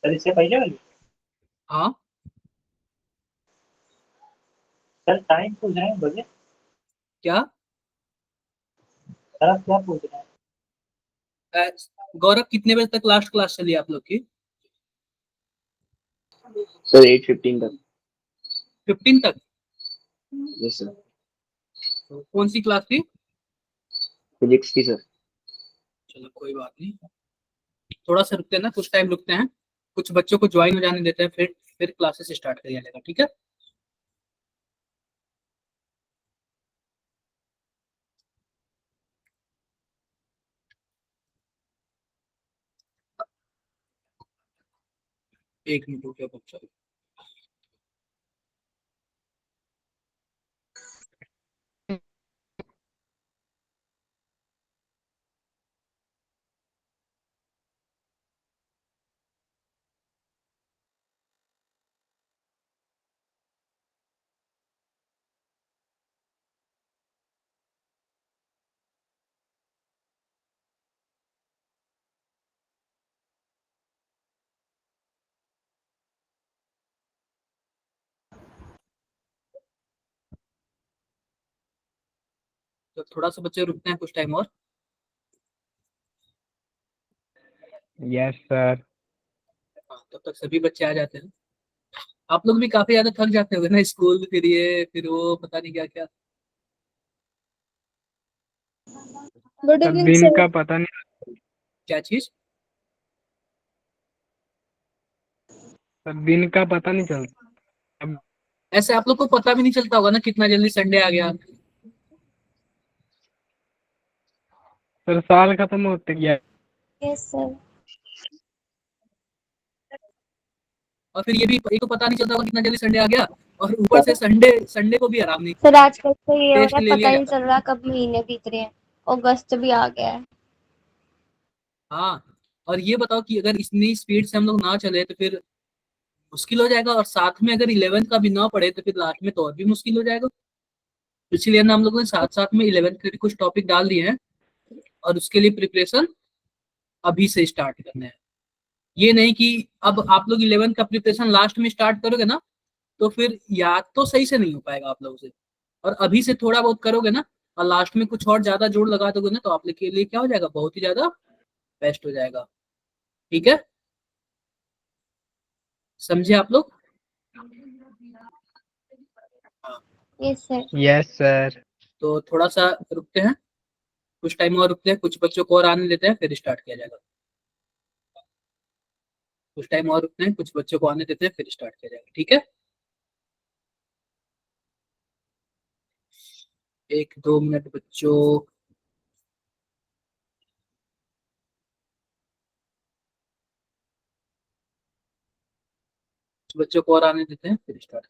Sir इससे पहले वाली। हाँ सर टाइम पूछ रहे हैं, बोलिए। क्या? सर आप क्या पूछ रहे हैं? अ, गौरव, कितने बजे तक लास्ट क्लास चली आप लोग की? सर 8:15 तक। 15 तक? Yes sir. तो कौन सी क्लास थी? फिजिक्स की सर। चलो कोई बात नहीं, थोड़ा सा रुकते हैं ना, कुछ टाइम रुकते हैं, कुछ बच्चों को ज्वाइन हो जाने देते हैं, फिर क्लासेस स्टार्ट किया जाएगा, ठीक है? एक मिनट रुकिए बच्चों। तो थोड़ा सा बच्चे रुकते हैं कुछ टाइम और। Yes sir. हाँ, तब तक सभी बच्चे आ जाते हैं। आप लोग भी काफी ज्यादा थक जाते होंगे ना, स्कूल फिर ये फिर वो पता नहीं क्या क्या। गुड सर इवनिंग दिन सर। का पता नहीं। क्या चीज? सर दिन का पता नहीं चलता अब। ऐसे आप लोग को पता भी नहीं चलता होगा ना कितना जल्दी संडे आ गया। सर साल खत्म होते गया। Yes sir. और फिर ये भी एक तो पता नहीं चलता होगा कितना जल्दी संडे आ गया, और ऊपर से संडे संडे को भी आराम नहीं। सर आजकल तो ये हो रहा टेस्ट है, ले पता लिया ही नहीं जाता चल है। रहा कब महीने बीत रहे हैं। अगस्त भी आ गया है। हाँ, और ये बताओ कि अगर इतनी स्पीड से हम लोग ना चले तो फिर मुश्किल हो जाएगा, और साथ में अगर 11 का भी ना पढ़े तो फिर लास्ट में तो और भी मुश्किल हो जाएगा। इसलिए ना हम लोगों ने साथ साथ में 11 के भी कुछ टॉपिक डाल दिए हैं, और उसके लिए प्रिपरेशन अभी से स्टार्ट करने हैं। ये नहीं कि अब आप लोग 11 का प्रिपरेशन लास्ट में स्टार्ट करोगे ना, तो फिर याद तो सही से नहीं हो पाएगा आप लोगों से। और अभी से थोड़ा बहुत करोगे ना, और लास्ट में कुछ और ज्यादा जोर लगा दोगे ना, तो आप लोग के लिए क्या हो जाएगा, बहुत ही ज्यादा बेस्ट हो जाएगा। ठीक है, समझे आप लोग? हाँ, यस सर। Yes sir. तो थोड़ा सा रुकते हैं, कुछ टाइम और रुकते हैं, कुछ बच्चों को और आने देते हैं, फिर स्टार्ट किया जाएगा। कुछ टाइम और रुकते हैं, कुछ बच्चों को आने देते हैं, फिर स्टार्ट किया जाएगा, ठीक है? 1-2 मिनट बच्चों। कुछ बच्चों को और आने देते हैं, फिर स्टार्ट।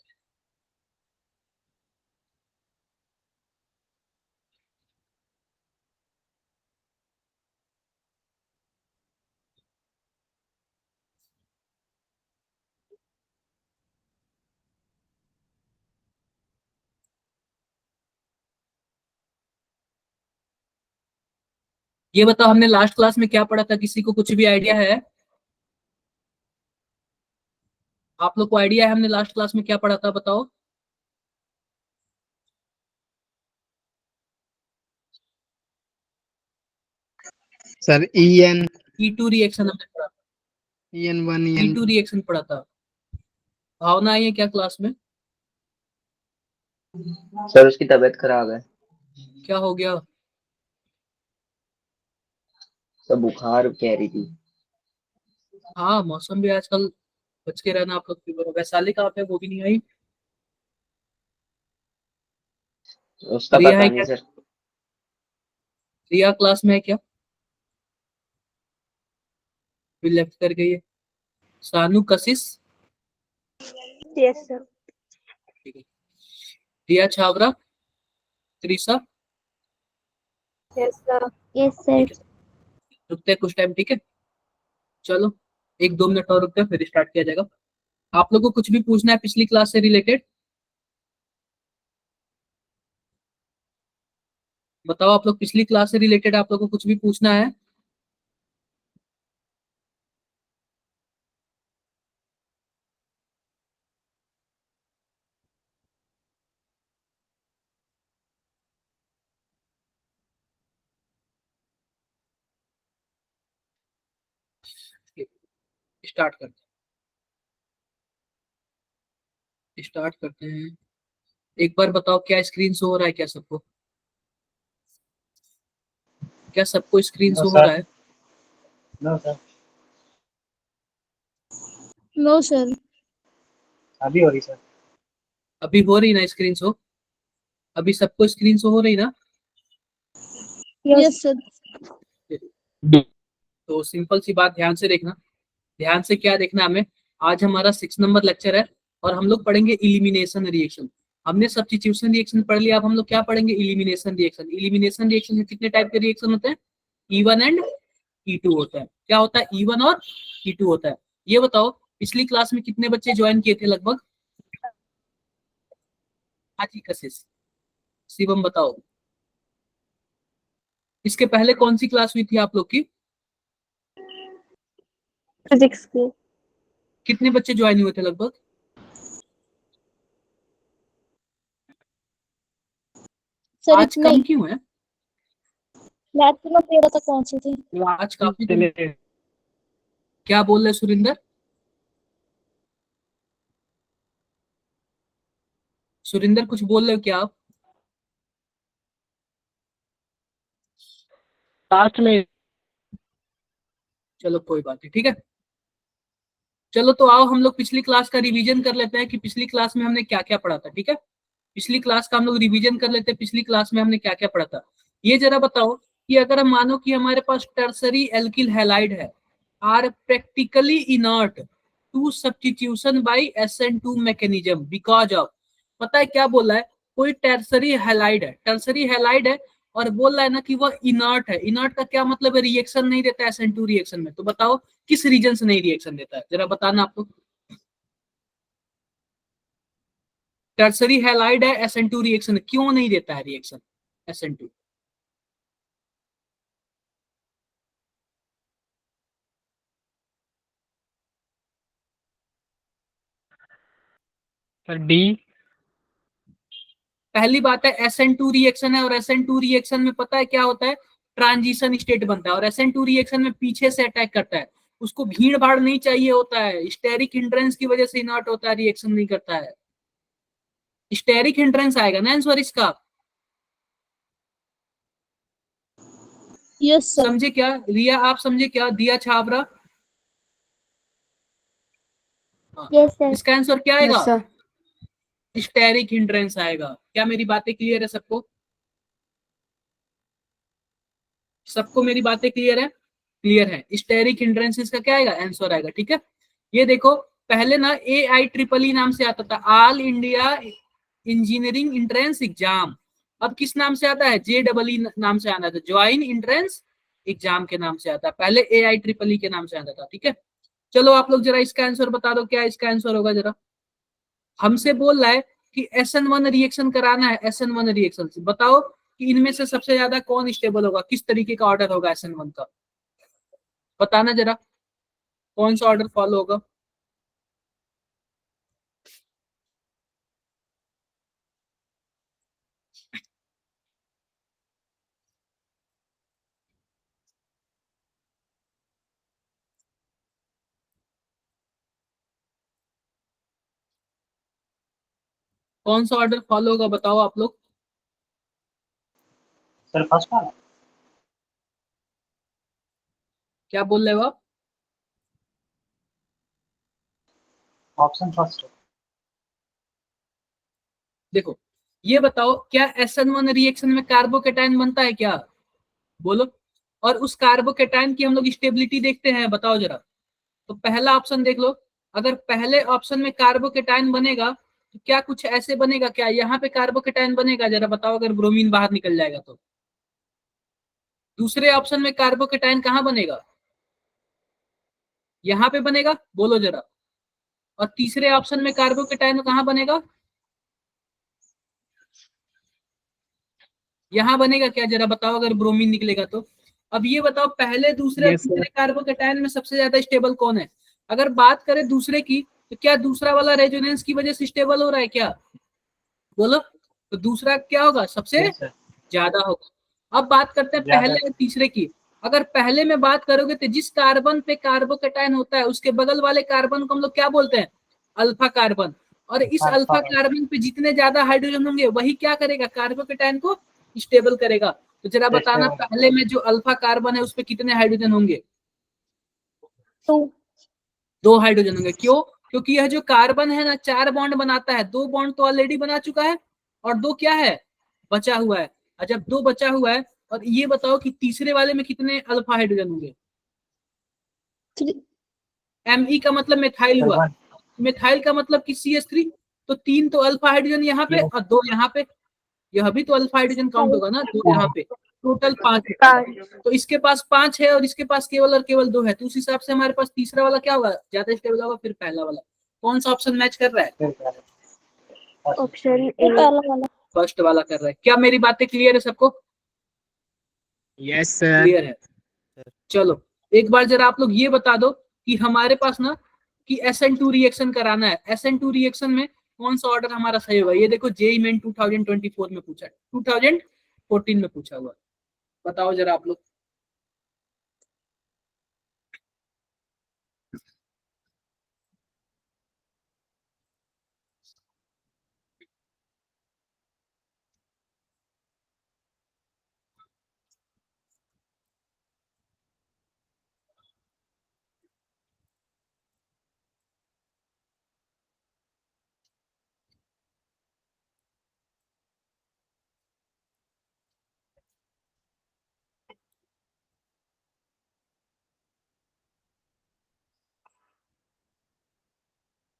ये बताओ, हमने लास्ट क्लास में क्या पढ़ा था, किसी को कुछ भी आइडिया है? आप लोग को आइडिया है हमने लास्ट क्लास में क्या पढ़ा था, बताओ। सर EN E2 रिएक्शन हमने पढ़ा था। EN1 E2 रिएक्शन पढ़ा था। भावना आई है क्या क्लास में? सर उसकी तबीयत खराब है। क्या हो गया? सर बुखार कह रही थी। हाँ, मौसम भी आजकल, बच के रहना आप लोग की। वैशाली कहाँ पे, वो भी नहीं आई। उसका रिया पता है नहीं क्या? सर। रिया क्लास में है क्या? फिर लेफ्ट कर गई है। सानू, कशिश। Yes sir. ठीक है। Riya Chhawra, Trisha. Yes sir. Yes sir. ठीक है, रुकते हैं कुछ टाइम, ठीक है? चलो, 1-2 मिनट और रुकते हैं, फिर स्टार्ट किया जाएगा। आप लोग को कुछ भी पूछना है पिछली क्लास से रिलेटेड? बताओ, आप लोग पिछली क्लास से रिलेटेड आप लोग को कुछ भी पूछना है? स्टार्ट करते हैं। एक बार बताओ क्या स्क्रीन शो हो रहा है क्या सबको? क्या सबको स्क्रीन नो शो हो सर, रहा है? No sir, no sir. अभी हो रही सर। अभी हो रही ना स्क्रीन शो? अभी सबको स्क्रीन शो हो रही ना? Yes sir. तो सिंपल सी बात ध्यान से देखना। ध्यान से क्या देखना हमें, आज हमारा 6 नंबर लेक्चर है और हम लोग पढ़ेंगे इलिमिनेशन रिएक्शन। हमने सब्स्टिट्यूशन रिएक्शन पढ़ लिया, अब हम लोग क्या पढ़ेंगे? Elimination reaction. इलिमिनेशन रिएक्शन में कितने टाइप के रिएक्शन होते हैं? E1 एंड E2 होता है। क्या होता है? E1 और E2 होता है। ये बताओ पिछली क्लास में कितने बच्चे ज्वाइन किए थे लगभग? हाजी कशिश, शिवम बताओ। इसके पहले कौन सी क्लास हुई थी आप लोग की? फिजिक्स की। कितने बच्चे ज्वाइन हुए थे लगभग? सर आज इतना कम ही। क्यों है? मैक्सिमम 13 तक पहुंची थी। आज काफी चले क्या बोल रहे सुरिंदर? सुरिंदर कुछ बोल रहे हो क्या आप? लास्ट में। चलो कोई बात नहीं, ठीक है। चलो तो आओ हम लोग पिछली क्लास का रिवीजन कर लेते हैं कि पिछली क्लास में हमने क्या क्या पढ़ा था, ठीक है। पिछली क्लास का हम लोग रिवीजन कर लेते हैं, पिछली क्लास में हमने क्या क्या पढ़ा था। ये जरा बताओ कि अगर हम मानो कि हमारे पास टर्सरी एल्किल हैलाइड है, are practically inert to substitution by SN2 mechanism because of, पता है क्या बोला है? कोई टर्सरी हैलाइड है, टर्सरी हैलाइड है और बोल रहा है ना कि वो इनर्ट है। इनर्ट का क्या मतलब है? रिएक्शन नहीं देता SN2 रिएक्शन में। तो बताओ किस रीजन से नहीं रिएक्शन देता है, जरा बताना आप लोग। टर्सरी हैलाइड है, SN2 रिएक्शन क्यों नहीं देता है रिएक्शन SN2? Sir D. पहली बात है SN2 रिएक्शन है और SN2 रिएक्शन में पता है क्या होता है? ट्रांजिशन स्टेट बनता है और SN2 रिएक्शन में पीछे से अटैक करता है। उसको भीड़ भाड़ नहीं चाहिए होता है, स्टेरिक हिंड्रेंस की वजह से इनर्ट होता है, रिएक्शन नहीं करता है। स्टेरिक हिंड्रेंस आएगा ना आंसर इसका। Yes sir. समझे क्या? रिया आप समझे क्या? दिया छाबरा? हाँ। Yes sir. इसका आंसर क्या आएगा? Yes sir. स्टेरिक हिंड्रेंस आएगा। क्या मेरी बातें क्लियर है सबको? सबको मेरी बातें क्लियर है? क्लियर है। स्टेरिक हिंड्रेंस इसका क्या आएगा? आंसर आएगा, ठीक है। ये देखो पहले ना AIEEE नाम से आता था, all India engineering entrance exam. अब किस नाम से आता है? JEE नाम से आना था, ज्वाइन एंट्रेंस एग्जाम के नाम से आता है। पहले AIEEE के नाम से आता था, ठीक है। चलो आप लोग जरा इसका आंसर बता दो, क्या इसका आंसर होगा जरा। हमसे बोल रहा है कि SN1 रिएक्शन कराना है, SN1 रिएक्शन से बताओ कि इनमें से सबसे ज्यादा कौन स्टेबल होगा, किस तरीके का ऑर्डर होगा SN1 का, बताना जरा कौन सा ऑर्डर फॉलो होगा। कौन सा ऑर्डर फॉलो होगा बताओ आप लोग। सर फर्स्ट वाला। क्या बोल रहे हो आप? Option first. देखो ये बताओ क्या SN1 रिएक्शन में कार्बोकेटाइन बनता है क्या? बोलो। और उस कार्बोकेटाइन की हम लोग स्टेबिलिटी देखते हैं, बताओ जरा। तो पहला ऑप्शन देख लो, अगर पहले ऑप्शन में कार्बोकेटाइन बनेगा तो क्या कुछ ऐसे बनेगा? क्या यहाँ पे कार्बोकेटाइन बनेगा? जरा बताओ अगर ब्रोमीन बाहर निकल जाएगा तो। दूसरे ऑप्शन में कार्बोकेटाइन कहाँ बनेगा? यहाँ पे बनेगा, बोलो जरा। और तीसरे ऑप्शन में कार्बोकेटाइन कहाँ बनेगा? यहाँ बनेगा क्या? जरा बताओ अगर ब्रोमीन निकलेगा तो। अब ये बताओ पहले दूसरे और यस सर। तीसरे कार्बोकेटाइन में सबसे ज्यादा स्टेबल कौन है? अगर बात करें दूसरे की तो क्या दूसरा वाला रेजोनेंस की वजह से स्टेबल हो रहा है क्या? बोलो। तो दूसरा क्या होगा? सबसे यस सर। ज्यादा होगा। अब बात करते हैं ज्यादा। पहले और तीसरे की। अगर पहले में बात करोगे तो जिस कार्बन पे कार्बोकेटायन होता है उसके बगल वाले कार्बन को हम लोग क्या बोलते हैं, अल्फा कार्बन। और इस अल्फा कार्बन पे जितने ज्यादा हाइड्रोजन होंगे वही क्या करेगा, कार्बोकेटायन को स्टेबल करेगा। तो जरा बताना पहले में जो अल्फा कार्बन है उस पे कितने हाइड्रोजन होंगे, 2 2 हाइड्रोजन होंगे। क्यों, क्योंकि यह जो कार्बन है ना 4 बॉन्ड बनाता है, 2 बॉन्ड तो ऑलरेडी बना चुका है और 2 क्या है, बचा हुआ है। और जब 2 बचा हुआ है, और ये बताओ कि तीसरे वाले में कितने अल्फा हाइड्रोजन होंगे। 3 Me का मतलब मिथाइल हुआ, मिथाइल का मतलब कि CH3, तो 3 तो अल्फा हाइड्रोजन यहाँ पे और 2 यहाँ पे, यह भी तो अल्फा हाइड्रोजन काउंट होगा ना, 2 यहाँ पे, टोटल 5। तो इसके पास 5 है और इसके पास केवल और केवल 2 है, तो उस हिसाब से हमारे पास तीसरा वाला क्या होगा, ज्यादा स्टेबल होगा, फिर पहला वाला। कौन सा ऑप्शन मैच कर रहा है, ऑप्शन ए पहला वाला। फर्स्ट वाला कर रहा है। क्या मेरी बातें क्लियर है सबको, यस सर। क्लियर है। चलो एक बार जरा आप लोग ये बता दो कि हमारे पास ना कि SN2 रिएक्शन कराना है, SN2 रिएक्शन में कौन सा ऑर्डर हमारा सही होगा। ये देखो जेई मेन 2024 में पूछा है, 2014 में पूछा हुआ, बताओ जरा आप लोग।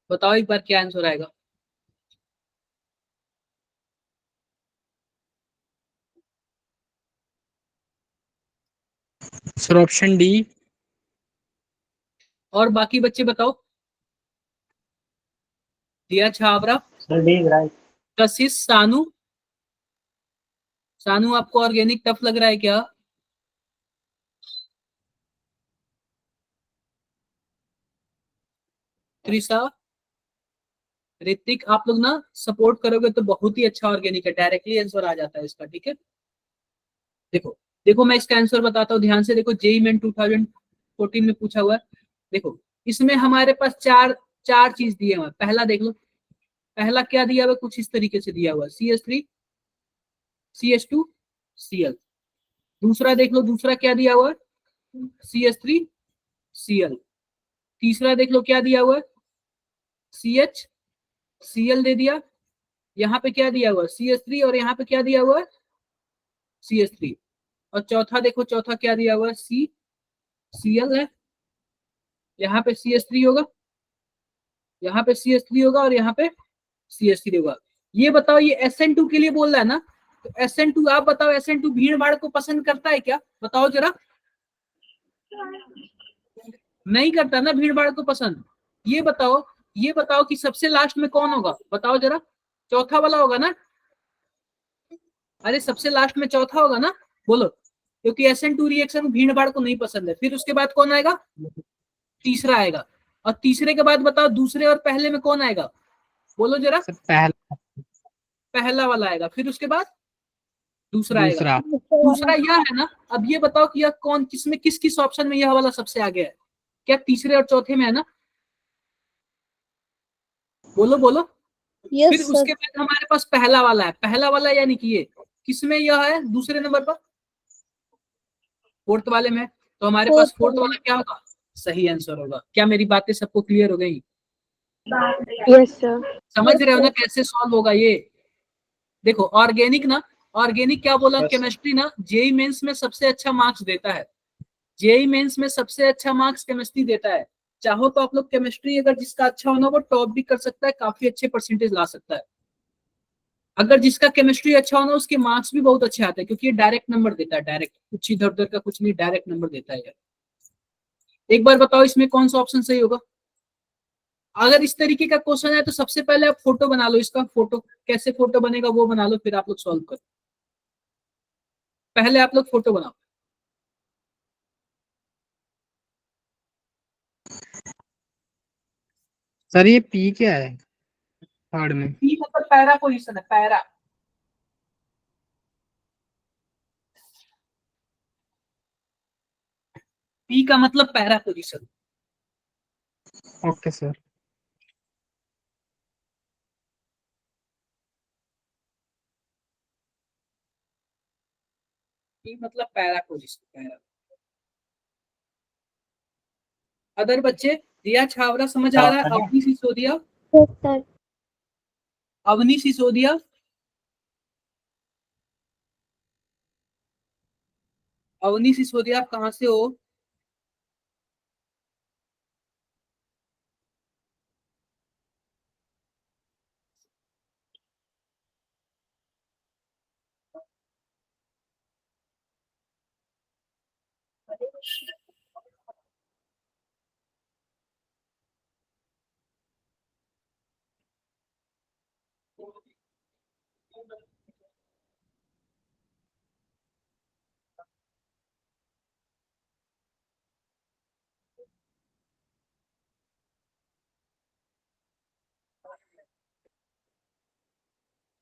बताओ एक बार क्या आंसर आएगा। Sir option D. और बाकी बच्चे बताओ, दिया छाबरा, सर डी राइट। कशिश, सानू, सानू आपको ऑर्गेनिक टफ लग रहा है क्या, त्रिशा, ऋतिक, आप लोग ना सपोर्ट करोगे तो बहुत ही अच्छा ऑर्गेनिक है, डायरेक्टली आंसर आ जाता है इसका, ठीक है। देखो देखो मैं इसका आंसर बताता हूँ, ध्यान से देखो, जेई मेन 2014 में पूछा हुआ है। देखो इसमें हमारे पास चार चार चीज दिए हुए हैं। पहला देख लो, पहला क्या दिया हुआ है, कुछ इस तरीके से दिया हुआ है, CH3 CH2 Cl। दूसरा देख लो, दूसरा क्या दिया हुआ है, CH3 Cl। तीसरा देख लो क्या दिया हुआ है, CH Cl दे दिया। यहाँ पे क्या दिया हुआ है, CH3, और यहाँ पे क्या दिया हुआ है, CH3। और चौथा देखो, चौथा क्या दिया हुआ है, Cl है, यहाँ पे CH3 होगा, यहाँ पे CH3 होगा और यहाँ पे CH3 होगा। ये बताओ, ये SN2 के लिए बोल रहा है ना, तो SN2 आप बताओ, SN2 भीड़ भाड़ को पसंद करता है क्या, बताओ जरा। नहीं करता ना भीड़ भाड़ को पसंद। ये बताओ, ये बताओ कि सबसे लास्ट में कौन होगा, बताओ जरा, चौथा वाला होगा ना, अरे सबसे लास्ट में चौथा होगा ना, बोलो, क्योंकि SN2 रिएक्शन भीड़ भाड़ को नहीं पसंद है। फिर उसके बाद कौन आएगा, तीसरा आएगा। और तीसरे के बाद बताओ दूसरे और पहले में कौन आएगा, बोलो जरा। सर पहला। पहला वाला आएगा, फिर उसके बाद दूसरा आएगा। दूसरा। दूसरा यह है ना, अब ये बताओ कि यह कौन, किसमें किस किस ऑप्शन में यह वाला सबसे आगे है, क्या तीसरे और चौथे में है ना, बोलो बोलो। फिर यस उसके सर। बाद हमारे पास पहला वाला है, पहला वाला यानी कि ये किसमें यह है, दूसरे नंबर पर, फोर्थ वाले में। तो हमारे पास फोर्थ वाला क्या होगा, सही आंसर होगा। क्या मेरी बातें सबको क्लियर हो गई, यस सर। समझ रहे हो ना कैसे सॉल्व होगा ये। देखो ऑर्गेनिक ना, ऑर्गेनिक क्या बोला, केमिस्ट्री ना जेई मेंस में सबसे अच्छा मार्क्स देता है, जेई मेंस में सबसे अच्छा मार्क्स केमिस्ट्री देता है। चाहो तो आप लोग केमिस्ट्री अगर जिसका अच्छा होना वो टॉप भी कर सकता है, काफी अच्छे परसेंटेज ला सकता है। अगर जिसका केमिस्ट्री अच्छा होना उसके मार्क्स भी बहुत अच्छे आते हैं, क्योंकि ये डायरेक्ट नंबर देता है, डायरेक्ट, कुछ इधर उधर का कुछ नहीं, डायरेक्ट नंबर देता है यार। एक बार बताओ इसमें कौन सा ऑप्शन सही होगा। अगर इस तरीके का क्वेश्चन है तो सबसे पहले आप फोटो बना लो, इसका फोटो कैसे फोटो बनेगा वो बना लो, फिर आप लोग सॉल्व करो। पहले आप लोग फोटो बनाओ। सर ये पी क्या है थर्ड में। पी मतलब पैरा पोजीशन है, पैरा। पी का मतलब para position. Okay sir. P मतलब पैरा पोजीशन, पैरा। अदर बच्चे, रिया छावरा समझ आ रहा है? करें? Avani Sisodia, Yes, sir. अवनी सिसोदिया, अवनी सिसोदिया आप कहाँ से हो?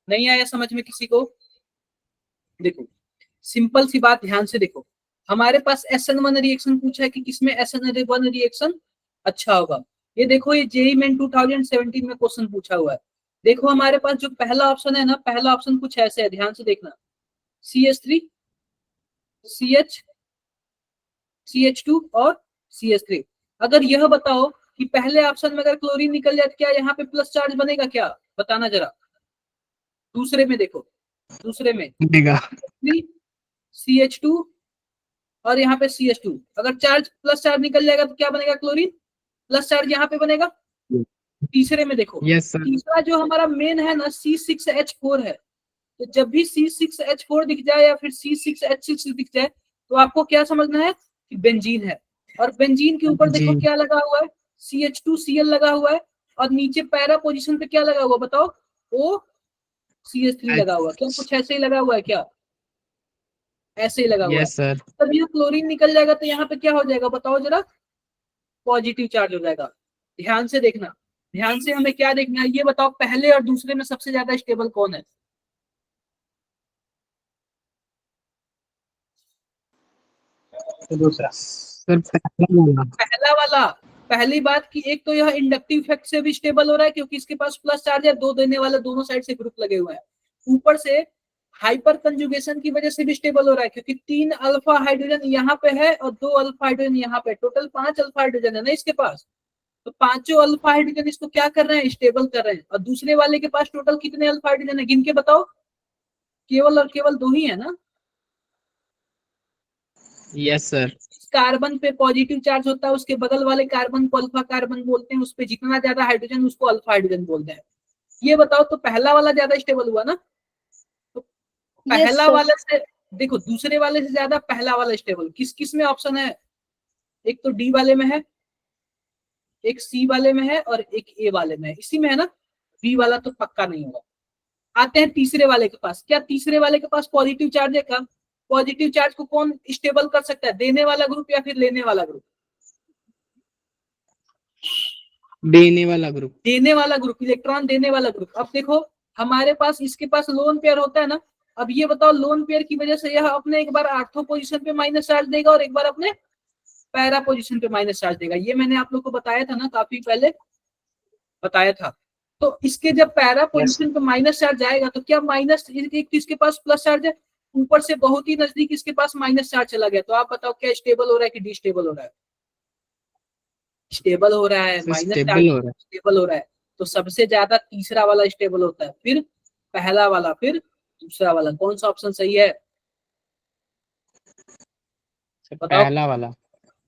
नहीं आया समझ में किसी को? देखो, सिंपल सी बात, ध्यान से देखो। हमारे पास SN1 रिएक्शन पूछा है कि किसमें SN1 रिएक्शन अच्छा होगा। ये देखो, ये जेई मेन 2017 में क्वेश्चन पूछा हुआ है। देखो हमारे पास जो पहला ऑप्शन है ना, पहला ऑप्शन कुछ ऐसे है, ध्यान से देखना। CH3, CH, CH2 और CH3। अगर यह बताओ कि पहले ऑप्शन में अगर क्लोरीन निकल जाए तो क्या यहाँ पे प्लस चार्ज बनेगा क्या? बताना जरा। दूसरे में देखो, दूसरे में बनेगा। CH2 और यहाँ पे CH2, अगर चार्ज प्लस चार्ज निकल जाएगा तो क्या बनेगा? क्लोरीन। प्लस चार्ज यहाँ पे बनेगा। तीसरे में देखो, यस सर। तीसरा जो हमारा मेन है ना, C6H4 है। तो जब भी C6H4 दिख जाए या फिर C6H6 दिख जाए तो आपको क्या समझना है कि बेंजीन है। और बेंजीन के ऊपर जी। देखो क्या लगा हुआ है, CH2Cl लगा हुआ है। और नीचे पैरा पोजीशन पे क्या लगा हुआ बताओ? OCH3 लगा हुआ। क्या कुछ ऐसे ही लगा हुआ है क्या? ऐसे ही लगा हुआ है। Yes sir. तब ये क्लोरीन निकल जाएगा तो यहाँ पे क्या हो जाएगा बताओ जरा? पॉजिटिव चार्ज हो जाएगा। ध्यान से देखना, ध्यान से हमें क्या देखना है ये बताओ, पहले और दूसरे में सबसे ज्यादा स्टेबल कौन है? तो दूसरा। सर पहला वाला। पहला वाला। पहली बात कि एक तो यह इंडक्टिव इफेक्ट से भी स्टेबल हो रहा है क्योंकि इसके पास प्लस चार्ज है, दो देने वाले दोनों साइड से ग्रुप लगे हुए हैं। ऊपर से हाइपर कंजुगेशन की वजह से भी स्टेबल हो रहा है क्योंकि 3 अल्फा हाइड्रोजन यहाँ पे है और 2 अल्फा हाइड्रोजन यहाँ पे, टोटल 5 अल्फा हाइड्रोजन है ना इसके पास। तो पांचों अल्फा हाइड्रोजन इसको क्या कर रहे हैं? स्टेबल कर रहे हैं। और दूसरे वाले के पास टोटल कितने अल्फा हाइड्रोजन है गिन के बताओ? केवल और केवल 2 ही है ना। Yes sir. कार्बन पे पॉजिटिव चार्ज होता है, उसके बगल वाले कार्बन को अल्फा कार्बन बोलते हैं, उस पे जितना ज्यादा हाइड्रोजन उसको अल्फा हाइड्रोजन बोलते हैं। ये बताओ, तो पहला वाला ज्यादा स्टेबल हुआ ना? तो Yes, पहला sir. वाले से देखो, दूसरे वाले से ज्यादा पहला वाला स्टेबल। किस किस में ऑप्शन है? एक तो डी वाले में है, एक सी वाले में है और एक ए वाले में है। इसी में है ना। बी वाला तो पक्का नहीं होगा। आते हैं तीसरे वाले के पास। क्या तीसरे वाले के पास पॉजिटिव चार्ज है? क्या पॉजिटिव चार्ज को कौन स्टेबल कर सकता है? देने वाला ग्रुप या फिर लेने वाला ग्रुप? देने वाला ग्रुप। देने वाला ग्रुप, इलेक्ट्रॉन देने वाला ग्रुप। अब देखो, हमारे पास इसके पास लोन पेयर होता है ना। अब ये बताओ, लोन पेयर की वजह से यह अपने एक बार आर्थो पोजीशन पे माइनस चार्ज देगा और एक बार अपने पैरा पोजीशन पे माइनस चार्ज देगा। ये मैंने आप लोग को बताया था ना, काफी पहले बताया था। तो इसके जब पैरा पोजीशन पे माइनस चार्ज जाएगा तो क्या माइनस, एक तो इसके पास प्लस चार्ज है, ऊपर से बहुत ही नजदीक इसके पास माइनस चार्ज चला गया। तो आप बताओ क्या स्टेबल हो रहा है कि डिस्टेबल हो रहा है? स्टेबल हो रहा है, सर माइनस चार्ज स्टेबल हो रहा है। स्टेबल हो रहा है। तो सबसे ज्यादा तीसरा वाला स्टेबल होता है, फिर पहला वाला, फिर दूसरा वाला। कौन सा ऑप्शन सही है सर बताओ? पहला वाला।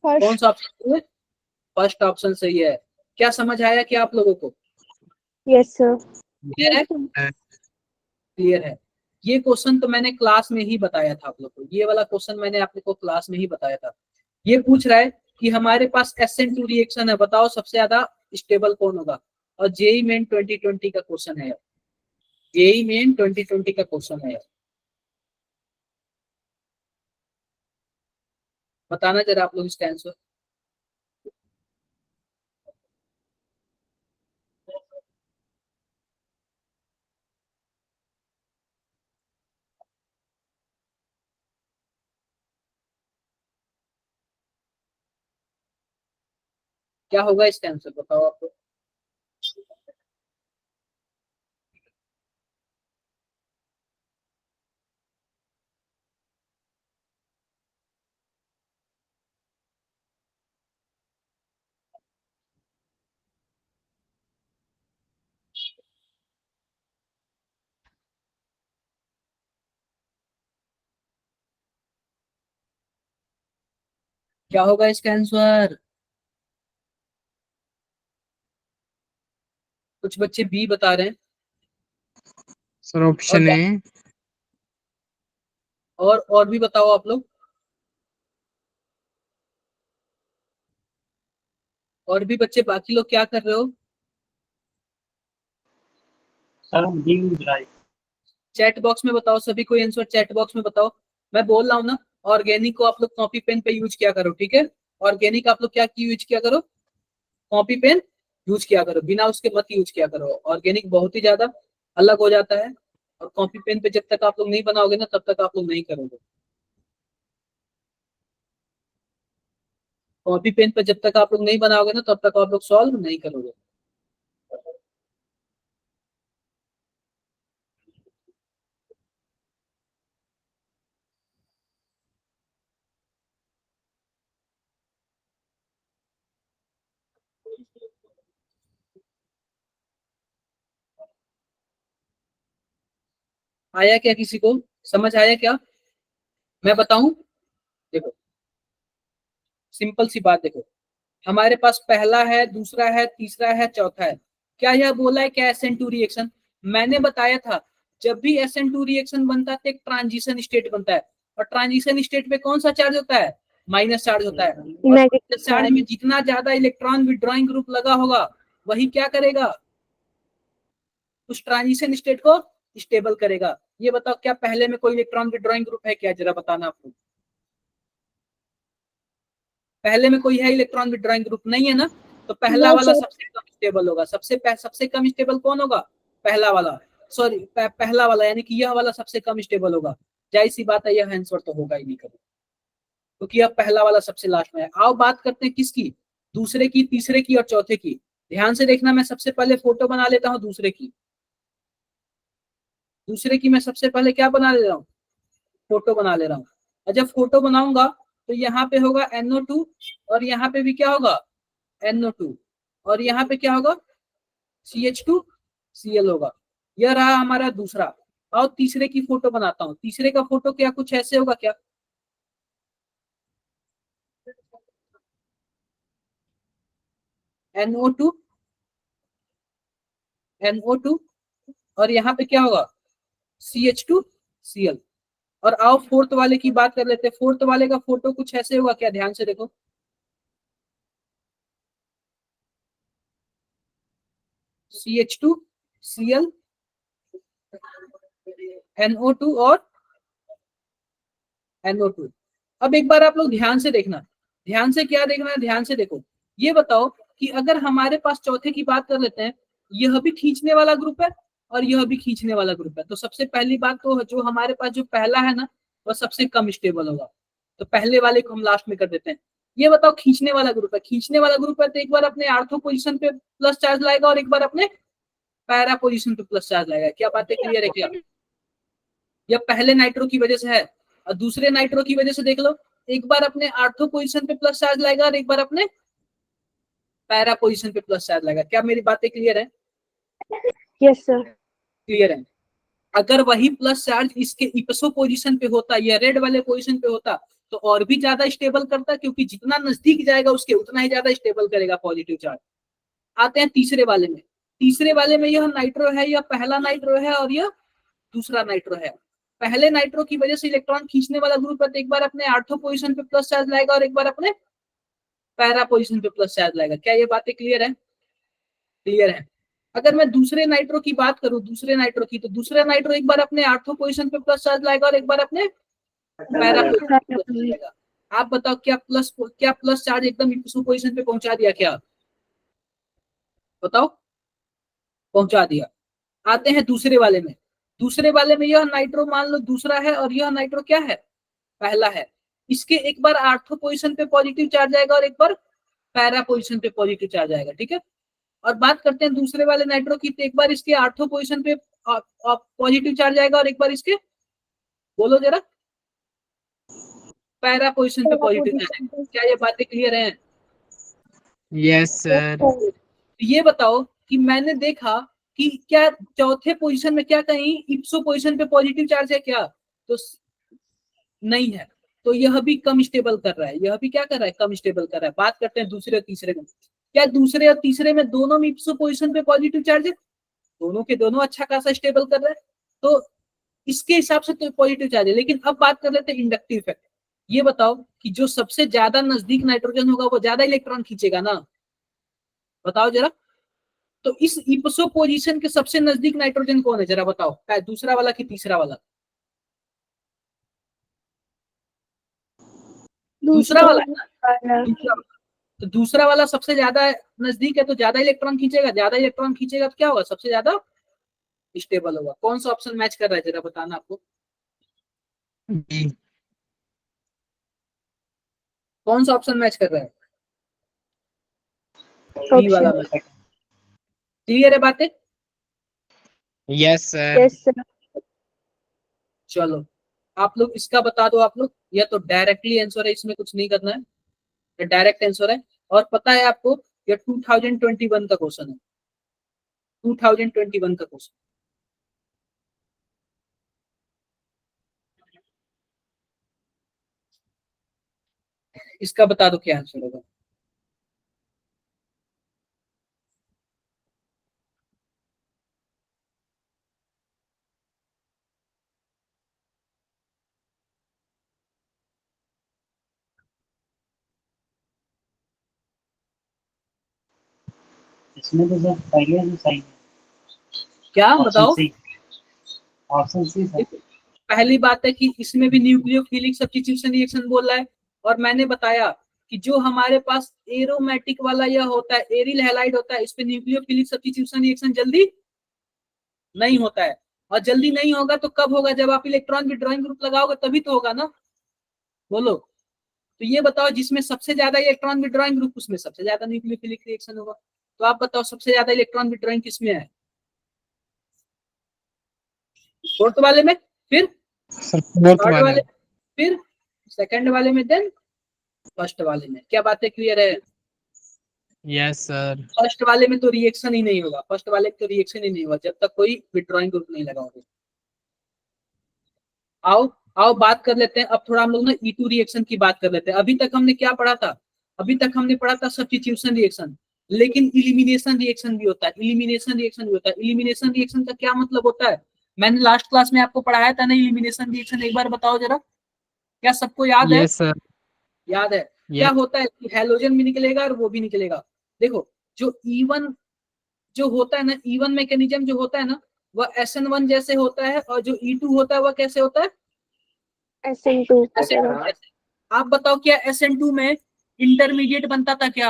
कौन First. सा ऑप्शन सही है? फर्स्ट ऑप्शन सही है। क्या समझ आया कि आप लोगों को Yes, sir. क्लियर है? क्लियर है। ये क्वेश्चन तो मैंने क्लास में ही बताया था आप लोग को। ये वाला क्वेश्चन मैंने आप लोग को क्लास में ही बताया था। ये पूछ रहा है कि हमारे पास SN2 रिएक्शन है, बताओ सबसे ज्यादा स्टेबल कौन होगा। और जेई मेन 2020 का क्वेश्चन है, जेई मेन 2020 का क्वेश्चन है। बताना जरा आप लोग इसका आंसर। क्या होगा इसका आंसर बताओ आप लोग। क्या होगा इसका आंसर? कुछ बच्चे बी बता रहे हैं सर ऑप्शन और ए। और भी बताओ आप लोग, और भी बच्चे बाकी लोग क्या कर रहे हो? सर हम डी यूज रहा है। चैट बॉक्स में बताओ, सभी कोई आंसर चैट बॉक्स में बताओ। मैं बोल रहा हूँ ना, ऑर्गेनिक को आप लोग कॉपी पेन पे यूज किया करो, ठीक है? ऑर्गेनिक आप लोग क्या की यूज किया करो? कॉपी पेन यूज किया करो, बिना उसके मत यूज किया करो। ऑर्गेनिक बहुत ही ज्यादा अलग हो जाता है, और कॉपी पेन पे जब तक आप लोग नहीं बनाओगे ना तब तक आप लोग नहीं करोगे। कॉपी पेन पे जब तक आप लोग नहीं बनाओगे ना तब तक आप लोग सॉल्व नहीं करोगे। आया क्या? किसी को समझ आया क्या? मैं बताऊं? देखो, सिंपल सी बात देखो, हमारे पास पहला है, दूसरा है, तीसरा है, चौथा है। क्या यह बोला है क्या SN2 रिएक्शन? मैंने बताया था, जब भी SN2 रिएक्शन बनता है तो एक ट्रांजिशन स्टेट बनता है, और ट्रांजिशन स्टेट पे कौन सा चार्ज होता है? माइनस चार्ज होता है। और नेगेटिव माइनस चार्ज में जितना ज्यादा इलेक्ट्रॉन विड्रॉइंग ग्रुप लगा होगा वही क्या करेगा? उस ट्रांजिशन स्टेट को स्टेबल करेगा। ये बताओ, क्या पहले में कोई इलेक्ट्रॉन विड्रॉइंग ग्रुप है क्या? जरा बताना आपको, पहले में कोई है इलेक्ट्रॉन विड्रॉइंग ग्रुप? नहीं है ना, तो पहला वाला सबसे कम स्टेबल होगा। सबसे कम स्टेबल कौन होगा? पहला वाला। सॉरी, पहला वाला, यानी कि यह वाला सबसे कम स्टेबल होगा। जाहिर सी बात है, यह आंसर तो होगा ही नहीं कभी, क्योंकि यह पहला वाला सबसे लास्ट में है। आओ बात करते हैं किसकी? दूसरे की, तीसरे की और चौथे की। ध्यान से देखना, मैं सबसे पहले फोटो बना लेता हूँ दूसरे की। दूसरे की मैं सबसे पहले क्या बना ले रहा हूँ? फोटो बना ले रहा हूँ। और जब फोटो बनाऊंगा तो यहाँ पे होगा NO2, और यहाँ पे भी क्या होगा? NO2, और यहाँ पे क्या होगा? CH2Cl होगा। यह रहा हमारा दूसरा। और तीसरे की फोटो बनाता हूँ। तीसरे का फोटो क्या कुछ ऐसे होगा क्या? NO2, NO2, और यहाँ पे क्या होगा? CH2Cl। और आओ फोर्थ वाले की बात कर लेते हैं। फोर्थ वाले का फोटो कुछ ऐसे होगा क्या? ध्यान से देखो, CH2Cl, NO2 और NO2। अब एक बार आप लोग ध्यान से देखना, ध्यान से क्या देखना है, ध्यान से देखो। ये बताओ कि अगर हमारे पास चौथे की बात कर लेते हैं, यह भी खींचने वाला ग्रुप है और यह भी खींचने वाला ग्रुप है, तो सबसे पहली बात तो जो हमारे पास जो पहला है ना, वह सबसे कम स्टेबल होगा। तो पहले वाले को हम लास्ट में कर देते हैं। ये बताओ, खींचने वाला ग्रुप है, खींचने वाला ग्रुप है तो एक बार अपने आर्थो पोजिशन पे प्लस चार्ज लाएगा और एक बार अपने पैरा पोजिशन पे प्लस चार्ज लाएगा। क्या बातें क्लियर है क्या? यह पहले नाइट्रो की वजह से है, और दूसरे नाइट्रो की वजह से देख लो, एक बार अपने आर्थो पोजीशन पे प्लस चार्ज लाएगा और एक बार अपने पैरा पोजीशन पे प्लस चार्ज लाएगा। क्या मेरी बातें क्लियर है? Yes sir. क्लियर है। अगर वही प्लस चार्ज इसके इप्सो पोजीशन पे होता, या रेड वाले पोजीशन पे होता, तो और भी ज्यादा स्टेबल करता, क्योंकि जितना नजदीक जाएगा उसके उतना ही ज्यादा स्टेबल करेगा पॉजिटिव चार्ज। आते हैं तीसरे वाले में। तीसरे वाले में यह नाइट्रो है, यह पहला नाइट्रो है और यह दूसरा नाइट्रो है। पहले नाइट्रो की वजह से इलेक्ट्रॉन खींचने वाला ग्रुप है, तो एक बार अपने आर्थो पोजीशन पे प्लस चार्ज लाएगा और एक बार अपने पैरा पोजीशन पे प्लस चार्ज लाएगा। क्या ये बातें क्लियर है? क्लियर है। अगर मैं दूसरे नाइट्रो की बात करूं, दूसरे नाइट्रो की, तो दूसरा नाइट्रो एक बार अपने आर्थो पोजीशन पे प्लस चार्ज लाएगा और एक बार अपने पैरा पोजीशन पे प्लस चार्ज लाएगा। आप बताओ, क्या प्लस चार्ज एकदम इप्सो पोजीशन पे पहुंचा दिया क्या? बताओ, पहुंचा दिया। आते हैं दूसरे वाले में। दूसरे वाले में यह नाइट्रो मान लो दूसरा है और यह नाइट्रो क्या है? पहला है। इसके एक बार आर्थो पोजीशन पे पॉजिटिव चार्ज आएगा और एक बार पैरा पोजीशन पे पॉजिटिव चार्ज आएगा, ठीक है। और बात करते हैं दूसरे वाले नाइट्रो की, तो एक बार इसके आर्थो पोजीशन पे पॉजिटिव चार्ज आएगा और एक बार इसके, बोलो जरा, पैरा पोजीशन पे पॉजिटिव चार्ज आएगा। क्या ये बातें क्लियर हैं? Yes sir. ये बताओ कि मैंने देखा कि क्या चौथे पोजीशन में क्या कहीं इप्सो पोजीशन पे पॉजिटिव चार्ज है क्या? तो नहीं है, तो यह भी कम स्टेबल कर रहा है, यह भी क्या कर रहा है, कम स्टेबल कर रहा है। बात करते हैं दूसरे और तीसरे में, क्या दूसरे और तीसरे में दोनों में इप्सो पोजीशन पे पॉजिटिव चार्ज है? दोनों के दोनों अच्छा खासा स्टेबल कर रहा है, तो इसके हिसाब से तो पॉजिटिव चार्ज है। लेकिन अब बात कर लेते हैं इंडक्टिव इफेक्ट। ये बताओ कि जो सबसे ज्यादा नजदीक नाइट्रोजन होगा वो ज्यादा इलेक्ट्रॉन खींचेगा ना, बताओ जरा। तो इस इप्सो पोजीशन के सबसे नजदीक नाइट्रोजन कौन है, जरा बताओ, दूसरा वाला कि तीसरा वाला? दूसरा वाला है ना? दूसरा वाला। तो दूसरा वाला सबसे ज्यादा नजदीक है, तो ज्यादा इलेक्ट्रॉन खींचेगा, ज्यादा इलेक्ट्रॉन खींचेगा तो क्या होगा, सबसे ज्यादा स्टेबल होगा। कौन सा ऑप्शन मैच कर रहा है, जरा बताना आपको, बी। कौन सा ऑप्शन मैच कर रहा है? बी वाला मैच। क्लियर है बातें? Yes sir. Yes sir. चलो आप लोग इसका बता दो, आप लोग, या तो डायरेक्टली आंसर है, इसमें कुछ नहीं करना है, ये डायरेक्ट आंसर है। और पता है आपको ये 2021 का क्वेश्चन है, 2021 का क्वेश्चन। इसका बता दो क्या आंसर होगा। इसमें तो सर पहले जो सही है, क्या ऑप्शन बताओ? सी, ऑप्शन सी सर। पहली बात है कि इसमें भी न्यूक्लियोफिलिक सब्स्टिट्यूशन रिएक्शन बोल रहा है, और मैंने बताया कि जो हमारे पास एरोमेटिक वाला यह होता है, एरिल हैलाइड होता है, इस पे न्यूक्लियोफिलिक सब्स्टिट्यूशन रिएक्शन जल्दी नहीं होता है। और जल्दी नहीं होगा तो कब होगा, जब आप इलेक्ट्रॉन की ड्राइंग ग्रुप लगाओगे तभी तो होगा ना, बोलो। तो ये बताओ जिसमें सबसे ज्यादा इलेक्ट्रॉन विड्रॉइंग ग्रुप, उसमें सबसे ज्यादा न्यूक्लियोफिलिक रिएक्शन होगा। तो आप बताओ सबसे ज्यादा इलेक्ट्रॉन विड्रॉइंग किसमें है? फोर्थ वाले में, फिर फोर्थ थर्ड वाले। वाले, फिर सेकंड वाले में, देन फर्स्ट वाले में। क्या बातें क्लियर है? Yes sir. फर्स्ट वाले में तो रिएक्शन ही नहीं होगा, फर्स्ट वाले में तो रिएक्शन ही नहीं होगा जब तक कोई विड्रॉइंग ग्रुप नहीं लगाओगे। आओ आओ बात कर लेते हैं अब थोड़ा हम लोग ना E2 रिएक्शन की बात कर लेते हैं। अभी तक हमने क्या पढ़ा था? अभी तक हमने पढ़ा था सब्स्टिट्यूशन रिएक्शन, लेकिन इलिमिनेशन रिएक्शन भी होता है, इलिमिनेशन रिएक्शन भी होता है। इलिमिनेशन रिएक्शन का क्या मतलब होता है? मैंने लास्ट क्लास में आपको पढ़ाया था ना इलिमिनेशन रिएक्शन, एक बार बताओ जरा, क्या सबको याद है? Yes sir. याद है? क्या होता है कि हैलोजन भी निकलेगा और वो भी निकलेगा। देखो जो E1 जो होता है ना, E1 मैकेनिज्म जो होता है ना, वह SN1 जैसे होता है, और जो E2 होता है वह कैसे होता है? SN2। आप बताओ क्या SN2 में इंटरमीडिएट बनता था क्या?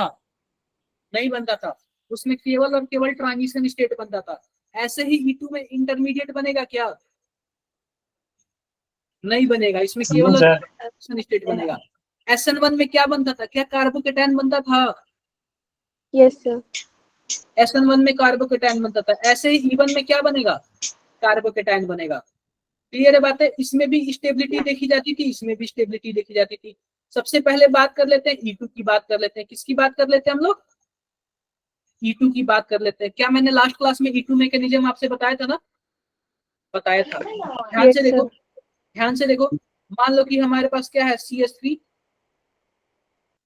नहीं बनता था, उसमें केवल और केवल ट्रांजिशन स्टेट बनता था। ऐसे ही E2 में इंटरमीडिएट बनेगा क्या? नहीं बनेगा, इसमें केवल और ट्रांजिशन स्टेट बनेगा। SN1 में क्या बनता था, क्या कार्बोकेटायन बनता था? Yes sir. SN1 में कार्बोकेटायन बनता था। ऐसे ही E1 में क्या बनेगा, कार्बोकेटायन बनेगा। क्लियर है बात है? इसमें भी स्टेबिलिटी देखी जाती थी, इसमें भी स्टेबिलिटी देखी जाती थी। सबसे पहले बात कर लेते हैं E2 की, बात कर लेते हैं, किसकी बात कर लेते हैं हम लोग? E2 की बात कर लेते हैं। क्या मैंने लास्ट क्लास में E2 मैकेनिज्म आपसे बताया था ना? बताया था। ध्यान से देखो, ध्यान से देखो। मान लो कि हमारे पास क्या है, CH3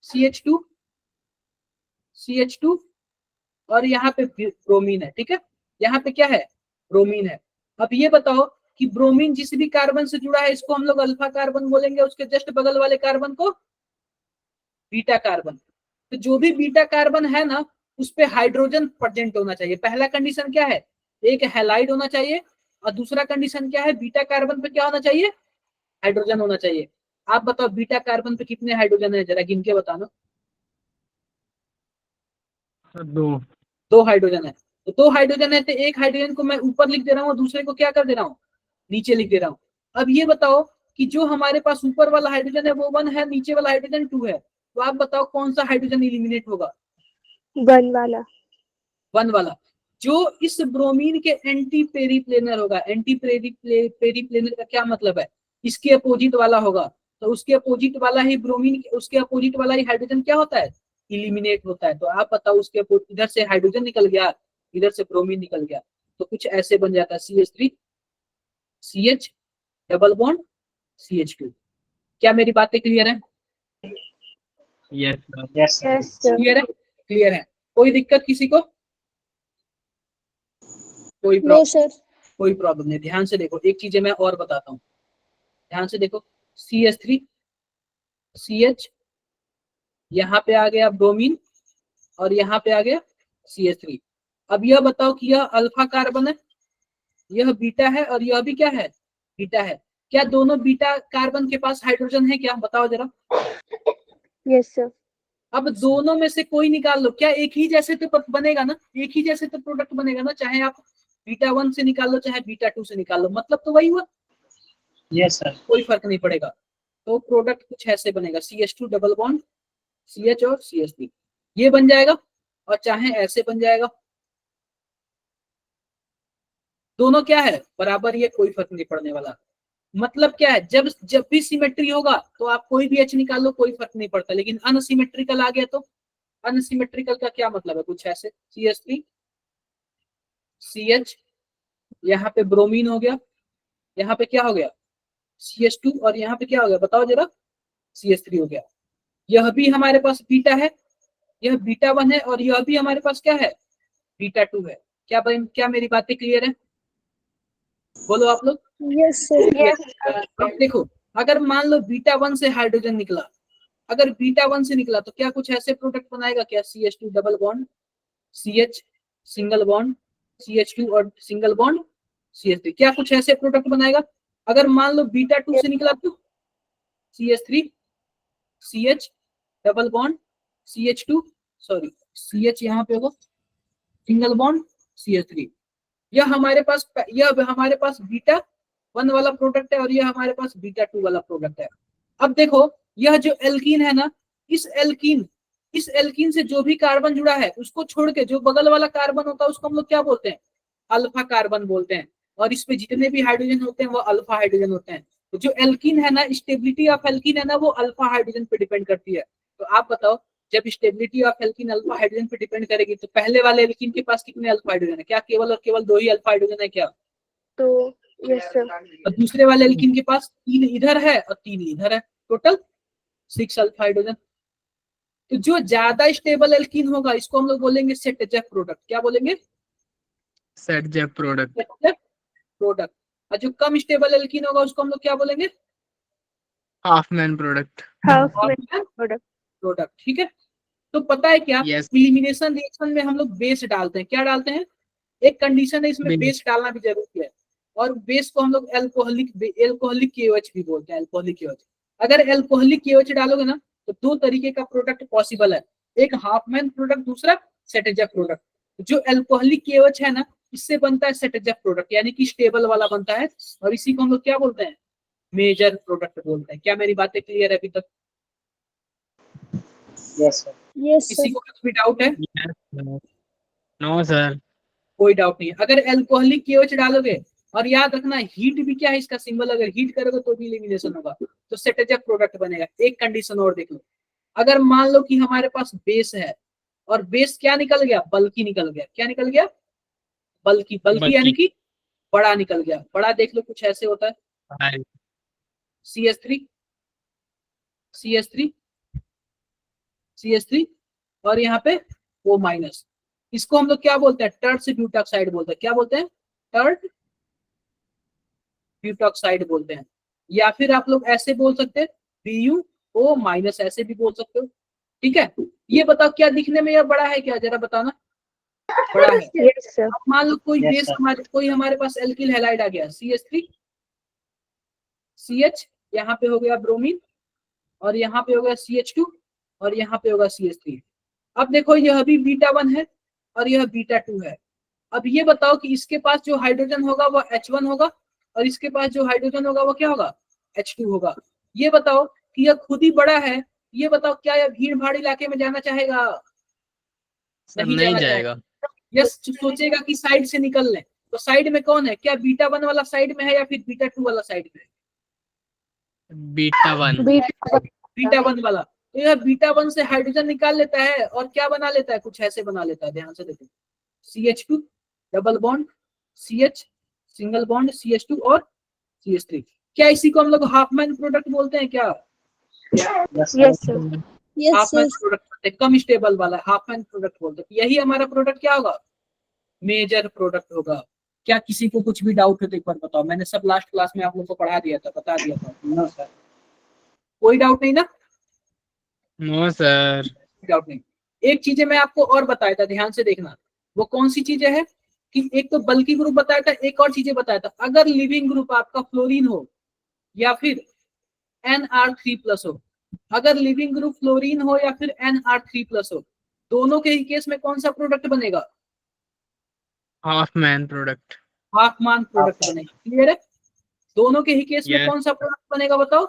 CH2 CH2 और यहाँ पे ब्रोमीन है, ठीक है। यहाँ पे क्या है, ब्रोमीन है। अब ये बताओ कि ब्रोमीन जिस भी कार्बन से जुड़ा है इसको हम लोग अल्फा कार्बन बोलेंगे, उसके जस्ट बगल वाले कार्बन को बीटा कार्बन। तो जो भी बीटा कार्बन है ना, उस पे हाइड्रोजन प्रेजेंट होना चाहिए। पहला कंडीशन क्या है, एक हैलाइड होना चाहिए, और दूसरा कंडीशन क्या है, बीटा कार्बन पे क्या होना चाहिए, हाइड्रोजन होना चाहिए। आप बताओ बीटा कार्बन पे कितने हाइड्रोजन है, जरा गिन के बताना। दो हाइड्रोजन है। तो 2 हाइड्रोजन है, तो एक हाइड्रोजन को मैं ऊपर लिख दे रहा हूँ, दूसरे को क्या कर दे रहा हूँ, नीचे लिख दे रहा हूँ। अब ये बताओ कि जो हमारे पास ऊपर वाला हाइड्रोजन है वो 1 है, नीचे वाला हाइड्रोजन 2 है, तो आप बताओ कौन सा हाइड्रोजन इलिमिनेट होगा? 1 वाला। 1 वाला। जो इस ब्रोमीन के एंटी पेरिप्लेनर होगा, एंटी पेरिप्लेनर का क्या मतलब है? इसके अपोजिट वाला होगा, तो उसके अपोजिट वाला ही ब्रोमीन, उसके अपोजिट वाला ही हाइड्रोजन क्या होता है? इलिमिनेट होता है। तो आप बताओ उसके इधर से हाइड्रोजन निकल गया, इधर से ब्रोमीन निकल गया, तो कुछ ऐसे बन जाता है CH3 CH double bond CH2। क्या मेरी बातें क्लियर है? Yes sir. Yes sir. Yes sir. Clear है? क्लियर है। कोई दिक्कत किसी को? कोई नो प्रॉब्लम? सर। कोई प्रॉब्लम नहीं। ध्यान से देखो, एक चीजें मैं और बताता हूँ, ध्यान से देखो। CH3 CH, यहाँ पे आ गया ब्रोमीन और यहाँ पे आ गया CH3। अब यह बताओ कि यह अल्फा कार्बन है, यह बीटा है, और यह भी क्या है? बीटा है। क्या दोनों बीटा कार्बन के पास हाइड्रोजन है? क्या बताओ जरा। Yes sir. अब दोनों में से कोई निकाल लो, क्या एक ही जैसे तो बनेगा ना? एक ही जैसे तो प्रोडक्ट बनेगा ना, चाहे आप बीटा 1 से निकाल लो चाहे बीटा 2 से निकाल लो, मतलब तो वही हुआ। Yes sir. कोई फर्क नहीं पड़ेगा। तो प्रोडक्ट कुछ ऐसे बनेगा, CH2 डबल बॉन्ड CH और CH3, ये बन जाएगा, और चाहे ऐसे बन जाएगा। दोनों क्या है? बराबर, ये कोई फर्क नहीं पड़ने वाला। मतलब क्या है? जब जब भी सिमेट्री होगा तो आप कोई भी H निकाल लो, कोई फर्क नहीं पड़ता, लेकिन अनसिमेट्रिकल आ गया तो अनसिमेट्रिकल का क्या मतलब है? कुछ ऐसे CH3 CH, यहाँ पे ब्रोमीन हो गया, यहाँ पे क्या हो गया? CH2, और यहाँ पे क्या हो गया बताओ जरा? CH3 हो गया। यह भी हमारे पास बीटा है, यह बीटा 1 है, और यह भी हमारे पास क्या है? बीटा 2 है। क्या मेरी बातें क्लियर है? बोलो आप लोग। Yes sir. यस। अब देखो, अगर मान लो बीटा 1 से हाइड्रोजन निकला, अगर बीटा 1 से निकला तो क्या कुछ ऐसे प्रोडक्ट बनाएगा क्या? CH2 double bond CH single bond CH2 और सिंगल बॉन्ड CH3, क्या कुछ ऐसे प्रोडक्ट बनाएगा? अगर मान लो बीटा 2 से निकला तो CH3 CH double bond CH2, sorry CH यहाँ पे होगा सिंगल बॉन्ड CH3। यह हमारे पास बीटा 1 वाला प्रोडक्ट है, और यह हमारे पास बीटा 2 वाला प्रोडक्ट है। अब देखो, यह जो एल्कीन है ना, इस एल्कीन से जो भी कार्बन जुड़ा है उसको छोड़ के जो बगल वाला कार्बन होता है उसको हम लोग क्या बोलते हैं? अल्फा कार्बन बोलते हैं। और इसमें जितने भी हाइड्रोजन होते हैं वो अल्फा हाइड्रोजन होते हैं। तो जो एल्कीन है ना, स्टेबिलिटी ऑफ एल्कीन है ना, वो अल्फा हाइड्रोजन पे डिपेंड करती है। तो आप बताओ, जब stability of alkene alpha hydrogen पे डिपेंड करेगी तो पहले वाले एल्कीन के पास कितने अल्फा हाइड्रोजन है? क्या केवल और केवल 2 ही अल्फा हाइड्रोजन है क्या? तो यस सर। और दूसरे वाले एल्कीन के पास 3 इधर है और 3 इधर है, टोटल 6 अल्फा हाइड्रोजन। तो जो ज्यादा स्टेबल एल्कीन होगा इसको हम लोग बोलेंगे सेट प्रोडक्ट। क्या बोलेंगे? Set product. प्रोडक्ट। और जो कम स्टेबल एल्कीन होगा उसको हम लोग क्या बोलेंगे? Half man product. Half man product. Product. ठीक है। तो पता है क्या, Yes. इलिमिनेशन रिएक्शन में हम लोग बेस डालते हैं। क्या डालते हैं? एक कंडीशन है इसमें, Base. बेस डालना भी जरूरी है। और बेस को हम लोग एल्कोहलिक KOH भी बोलते हैं, एल्कोहलिक KOH। अगर एल्कोहलिक KOH डालोगे ना तो 2 तरीके का प्रोडक्ट पॉसिबल है, एक हाफ मैन प्रोडक्ट, दूसरा सेटेजक प्रोडक्ट। जो एल्कोहलिक KOH है ना, इससे बनता है सेटेजक प्रोडक्ट, यानी कि स्टेबल वाला बनता है, और इसी को हम लोग क्या बोलते हैं? मेजर प्रोडक्ट बोलते हैं। क्या मेरी बातें क्लियर है अभी तक? Yes sir. यस किसी सर। को कुछ भी डाउट है? No sir. कोई डाउट नहीं है। अगर एल्कोहलिक KOH डालोगे, और याद रखना हीट भी क्या है इसका सिंबल, अगर हीट करोगे तो भी एलिमिनेशन होगा, तो सेटेजक प्रोडक्ट बनेगा। एक कंडीशन और देख लो, अगर मान लो कि हमारे पास बेस है और बेस क्या निकल गया? बल्कि निकल गया। क्या निकल गया? बल्कि यानी कि बड़ा निकल गया। बड़ा देख लो कुछ ऐसे होता है, CH3 CH3 CH3, और यहाँ पे O-। इसको हम लोग क्या बोलते हैं? टर्ड्स ब्यूटॉक्साइड बोलते हैं। क्या बोलते हैं? टर्ड ब्यूटॉक्साइड बोलते हैं। या फिर आप लोग ऐसे बोल सकते हैं BuO-, ऐसे भी बोल सकते हो। ठीक है। ये बताओ, क्या दिखने में यह बड़ा है क्या? जरा बताओ ना। बड़ा है। Yes sir. अब मान लो कोई Yes, बेस sir. कोई हमारे पास एल्किल हैलाइड आ गया, CH3 CH, यहाँ पे हो गया ब्रोमीन, और यहाँ पे हो गया CH2, और यहाँ पे होगा CH3। अब देखो, यह भी बीटा 1 है और यह बीटा 2 है। अब ये बताओ कि इसके पास जो हाइड्रोजन होगा वो H1 होगा, और इसके पास जो हाइड्रोजन होगा वो क्या होगा? H2 होगा। ये बताओ कि यह खुद ही बड़ा है ये बताओ क्या यह भीड़ भाड़ इलाके में जाना चाहेगा? सर नहीं नहीं जाना जाएगा। यस, सोचेगा कि साइड से निकल लें। तो साइड में कौन है? क्या बीटा 1 वाला साइड में है या फिर बीटा 2 वाला साइड में है? बीटा 1। बीटा 1 वाला। तो यह बीटा 1 से हाइड्रोजन निकाल लेता है और क्या बना लेता है? कुछ ऐसे बना लेता है, ध्यान से देखो। CH2 double bond, CH single bond, CH2 और CH3। क्या इसी को हम लोग हाफमैन प्रोडक्ट बोलते हैं क्या? Yes Yes, sir. sir. Hofmann product कम स्टेबल वाला हाफमैन प्रोडक्ट बोलते हैं। यही हमारा प्रोडक्ट क्या होगा? मेजर प्रोडक्ट होगा। क्या किसी को कुछ भी डाउट है तो एक बार बताओ। मैंने सब लास्ट क्लास में आप लोग को पढ़ा दिया था, बता दिया था। No sir. कोई डाउट नहीं ना? No sir. डाउट नहीं। एक चीजें मैं आपको और बताया था, ध्यान से देखना। वो कौन सी चीजें हैं? कि एक तो बल्कि ग्रुप बताया था, एक और चीजें बताया था। अगर लिविंग ग्रुप आपका फ्लोरीन हो या फिर NR3+ हो, अगर लिविंग ग्रुप फ्लोरीन हो या फिर NR3+ हो, दोनों के ही केस में कौन सा प्रोडक्ट बनेगा? Hofmann product. हाफमान प्रोडक्ट बनेगा। क्लियर है? दोनों के ही केस में यस, कौन सा प्रोडक्ट बनेगा बताओ?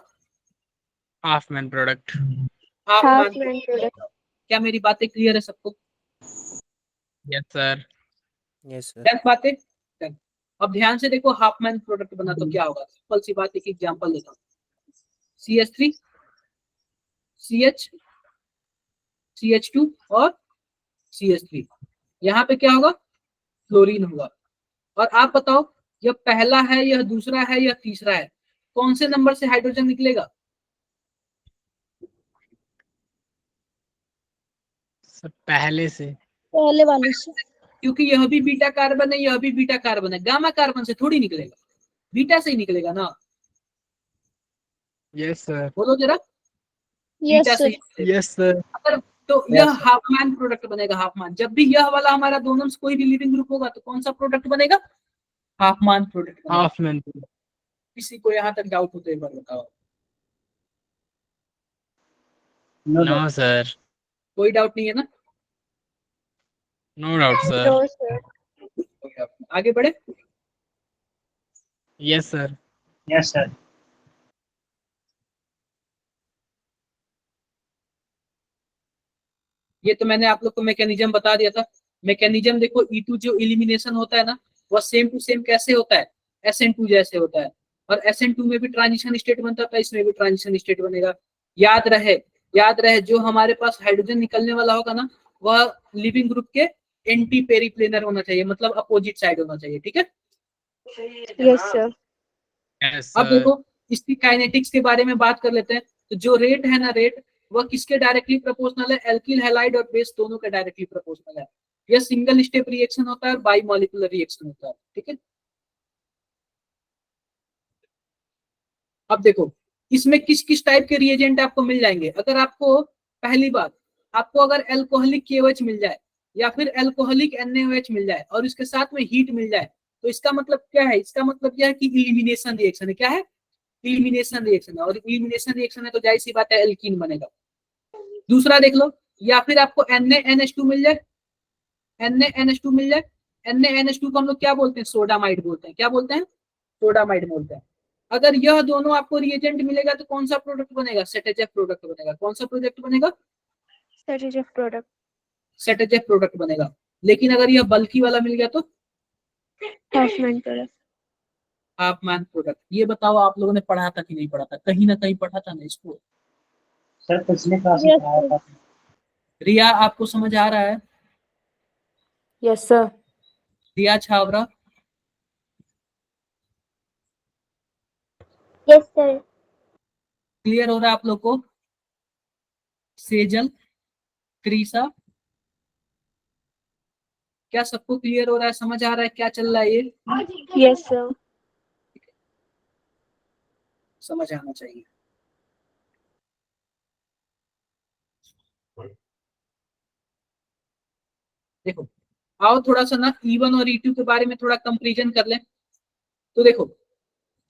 Hofmann product. Hofmann Half-man product. क्या मेरी बातें क्लियर है सबको? Yes sir. Yes sir. Done बातें? डन। अब ध्यान से देखो, हाफमैन प्रोडक्ट बना तो क्या होगा? सिंपल सी बात, एक एग्जांपल देता हूँ। CH3 CH CH2 और CH3, यहाँ पे क्या होगा? फ्लोरीन होगा। और आप बताओ, यह पहला है, यह दूसरा है, यह तीसरा है, कौन से नंबर से हाइड्रोजन निकलेगा? सर पहले से। पहले वाले से। क्योंकि यह भी बीटा कार्बन है, यह भी बीटा कार्बन है, गामा कार्बन से थोड़ी निकलेगा, बीटा से ही निकलेगा ना। Yes sir. बोलो जरा। Yes, बीटा से sir. ही निकलेगा। Yes sir. अगर तो यह हाफमैन प्रोडक्ट बनेगा। हाफमैन, जब भी यह वाला हमारा दोनों में से कोई भी लिविंग ग्रुप होगा तो कौन सा प्रोडक्ट बनेगा? हाफमैन प्रोडक्ट बनेगा। हाफमैन। किसी को यहाँ तक डाउट हो तो एक बार बताओ। No no sir. कोई डाउट नहीं है ना? No doubt sir. No, sir. कोई doubt नहीं। आगे बढ़े। Yes sir. Yes sir. ये तो मैंने आप लोग को मैकेनिज्म बता दिया था। मैकेनिज्म देखो, E2 जो इलिमिनेशन होता है ना, वह सेम टू सेम कैसे होता है? SN2 जैसे होता है। और SN2 में भी ट्रांजिशन स्टेट बनता था, इसमें भी ट्रांजिशन स्टेट बनेगा। याद रहे, याद रहे, जो हमारे पास हाइड्रोजन निकलने वाला होगा ना, वह लिविंग ग्रुप के एंटी पेरिप्लेनर होना चाहिए, मतलब अपोजिट साइड होना चाहिए। ठीक है? Yes, sir. यस अब सर। देखो, इसकी काइनेटिक्स के बारे में बात कर लेते हैं। तो जो रेट है ना, रेट वह किसके डायरेक्टली प्रोपोर्शनल है? एल्किल हैलाइड और बेस दोनों के डायरेक्टली प्रोपोर्शनल है। यह सिंगल स्टेप रिएक्शन होता है, बाई मॉलिक्यूलर रिएक्शन होता है। ठीक है? अब देखो, इसमें किस किस टाइप के रिएजेंट आपको मिल जाएंगे। अगर आपको पहली बात, आपको अगर एल्कोहलिक KOH मिल जाए या फिर एल्कोहलिक NaOH मिल जाए और इसके साथ में हीट मिल जाए, तो इसका मतलब क्या है? इसका मतलब यह है कि इलिमिनेशन रिएक्शन है। क्या है? इलिमिनेशन रिएक्शन है। और इलिमिनेशन रिएक्शन है तो जाहिर सी बात है एल्कीन बनेगा। दूसरा देख लो, या फिर आपको NaNH2 मिल जाए, NaNH2 मिल जाए। NaNH2 को हम लोग क्या बोलते हैं? सोडामाइड बोलते हैं। क्या बोलते हैं? सोडामाइड बोलते हैं। अगर यह दोनों आपको रिएजेंट मिलेगा तो कौन सा प्रोडक्ट बनेगा? सेटेजेफ प्रोडक्ट बनेगा। कौन सा प्रोडक्ट बनेगा? Strategic product. सेटेजेफ प्रोडक्ट बनेगा। लेकिन अगर यह बल्कि वाला मिल गया तो Half-man product. Hopman product. ये बताओ, आप लोगों ने पढ़ा था कि नहीं पढ़ा था? कहीं ना कहीं पढ़ा था ना इसको। सर पिछले क्लास में Yes, पढ़ाया sir. था। रिया, आपको समझ आ रहा है? Yes sir. Riya Chhawra, Yes, sir. Clear हो रहा है आप लोग को? सेजल, क्रीसा, क्या सबको क्लियर हो रहा है? समझ आ रहा है क्या चल रहा है? ये Yes, sir. समझ आना चाहिए। देखो, आओ थोड़ा सा ना E1 और E2 के बारे में थोड़ा कंपैरिजन कर लें। तो देखो,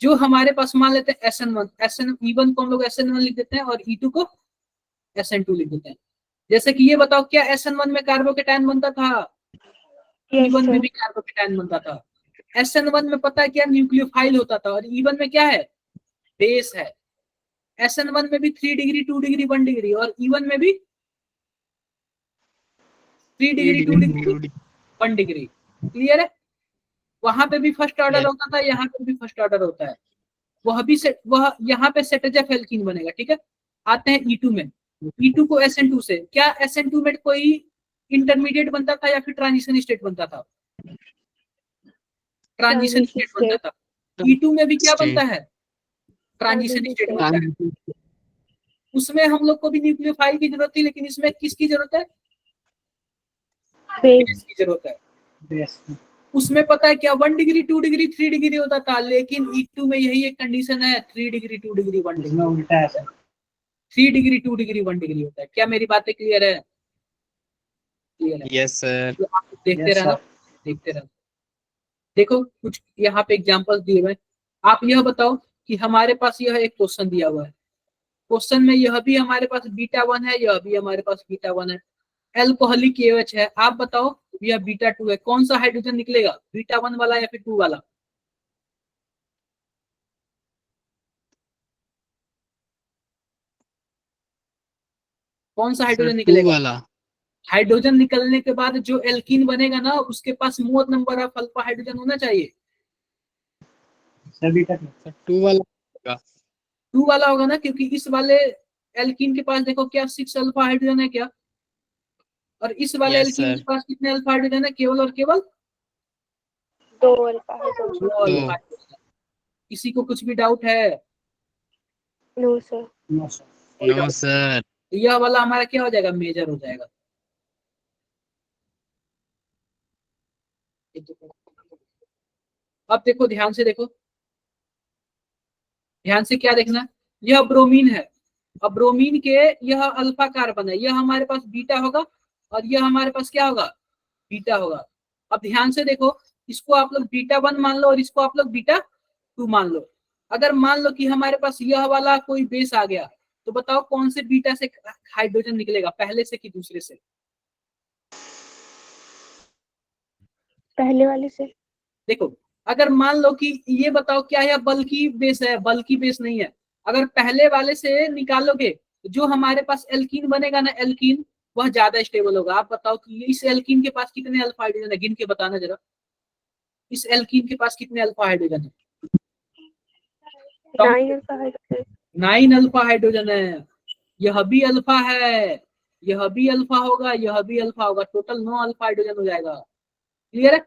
जो हमारे पास मान लेते हैं SN1, E1 को हम लोग SN1 लिख देते हैं और E2 को SN2 लिख देते हैं। जैसे कि ये बताओ, क्या SN1 में कार्बोकेटायन बनता था? Yes, E1 में sir. भी कार्बोकेटायन बनता था। SN1 में पता है क्या? न्यूक्लियोफाइल होता था। और E1 में क्या है? बेस है। SN1 में भी 3 डिग्री 2 डिग्री 1 डिग्री, और E1 में भी 3 डिग्री 2 डिग्री 1 डिग्री। क्लियर है? वहां पे भी फर्स्ट ऑर्डर Yes. होता था, यहाँ पे भी फर्स्ट ऑर्डर होता है। वह यहाँ पे सेटेजफ एल्कीन बनेगा। ठीक है, आते हैं E2 में। E2 को SN2 से, क्या SN2 में कोई इंटरमीडिएट बनता था या फिर ट्रांजिशन स्टेट बनता था? ट्रांजिशन Transition स्टेट बनता state. था। E2 में भी क्या बनता है? Transition Transition state state. बनता है। उसमें हम लोग को भी न्यूक्लियोफाइल की जरूरत थी, लेकिन इसमें किसकी जरूरत है? Base. बेस की जरूरत है। बेस उसमें पता है क्या 1 डिग्री 2 डिग्री 3 डिग्री होता था, लेकिन E2 में यही एक कंडीशन है, 3 डिग्री 2 डिग्री 1 इसमें डिग्री। उल्टा है सर। 3 डिग्री 2 डिग्री 1 डिग्री होता है। क्या मेरी बातें क्लियर है? क्लियर है? Yes, sir. तो आप देखते Yes, रहना, sir. देखते रहना। देखो कुछ यहाँ पे एग्जांपल्स दिए हुए हैं। आप यह बताओ कि हमारे पास यह एक क्वेश्चन दिया हुआ है। क्वेश्चन में यह भी हमारे पास β1 है, यह भी हमारे पास β1 है, एल्कोहलिक KOH है। आप बताओ यह β2 है, कौन सा हाइड्रोजन निकलेगा, β1 वाला या फिर 2 वाला? कौन सा Sir, हाइड्रोजन 2 निकलेगा? वाला. हाइड्रोजन निकलने के बाद जो एल्कीन बनेगा ना, उसके पास more number of alpha hydrogen होना चाहिए। सभी तक Sir, 2 वाला होगा. 2 वाला होगा ना, क्योंकि इस वाले एल्कीन के पास देखो क्या 6 अल्फा हाइड्रोजन है क्या, और इस वाले Yes, एल्कीन sir. के पास कितने अल्फा हाइड्रोजन है? केवल और केवल 2 alpha hydrogen. 2 अल्फा दो. हाइड्रोजन। किसी को कुछ भी डाउट है? No, sir. No sir. कोई No, डाउट? sir. यह वाला हमारा क्या हो जाएगा? मेजर हो जाएगा। अब देखो ध्यान से देखो, ध्यान से क्या देखना है? यह ब्रोमीन है। अब ब्रोमीन के यह अल्फा कार्बन है, यह हमारे पास बीटा होगा, और यह हमारे पास क्या होगा? बीटा होगा। अब ध्यान से देखो, इसको आप लोग β1 मान लो और इसको आप लोग β2 मान लो। अगर मान लो कि हमारे पास यह वाला कोई बेस आ गया, तो बताओ कौन से बीटा से हाइड्रोजन निकलेगा, पहले से कि दूसरे से? पहले वाले से. देखो, अगर मान लो कि ये बताओ क्या यह बल्कि बेस है? बल्कि बेस नहीं है। अगर पहले वाले से निकालोगे तो जो हमारे पास एल्कीन बनेगा ना, एल्कीन, वह ज्यादा स्टेबल होगा। आप बताओ कि इस एल्कीन के पास कितने अल्फा हाइड्रोजन है, गिन के बताना जरा। इस एल्कीन के पास कितने अल्फा हाइड्रोजन है? 9 alpha hydrogen. 9 अल्फा हाइड्रोजन है। यह भी अल्फा है, यह भी अल्फा होगा, यह भी अल्फा होगा, टोटल 9 अल्फा हाइड्रोजन हो जाएगा। क्लियर है?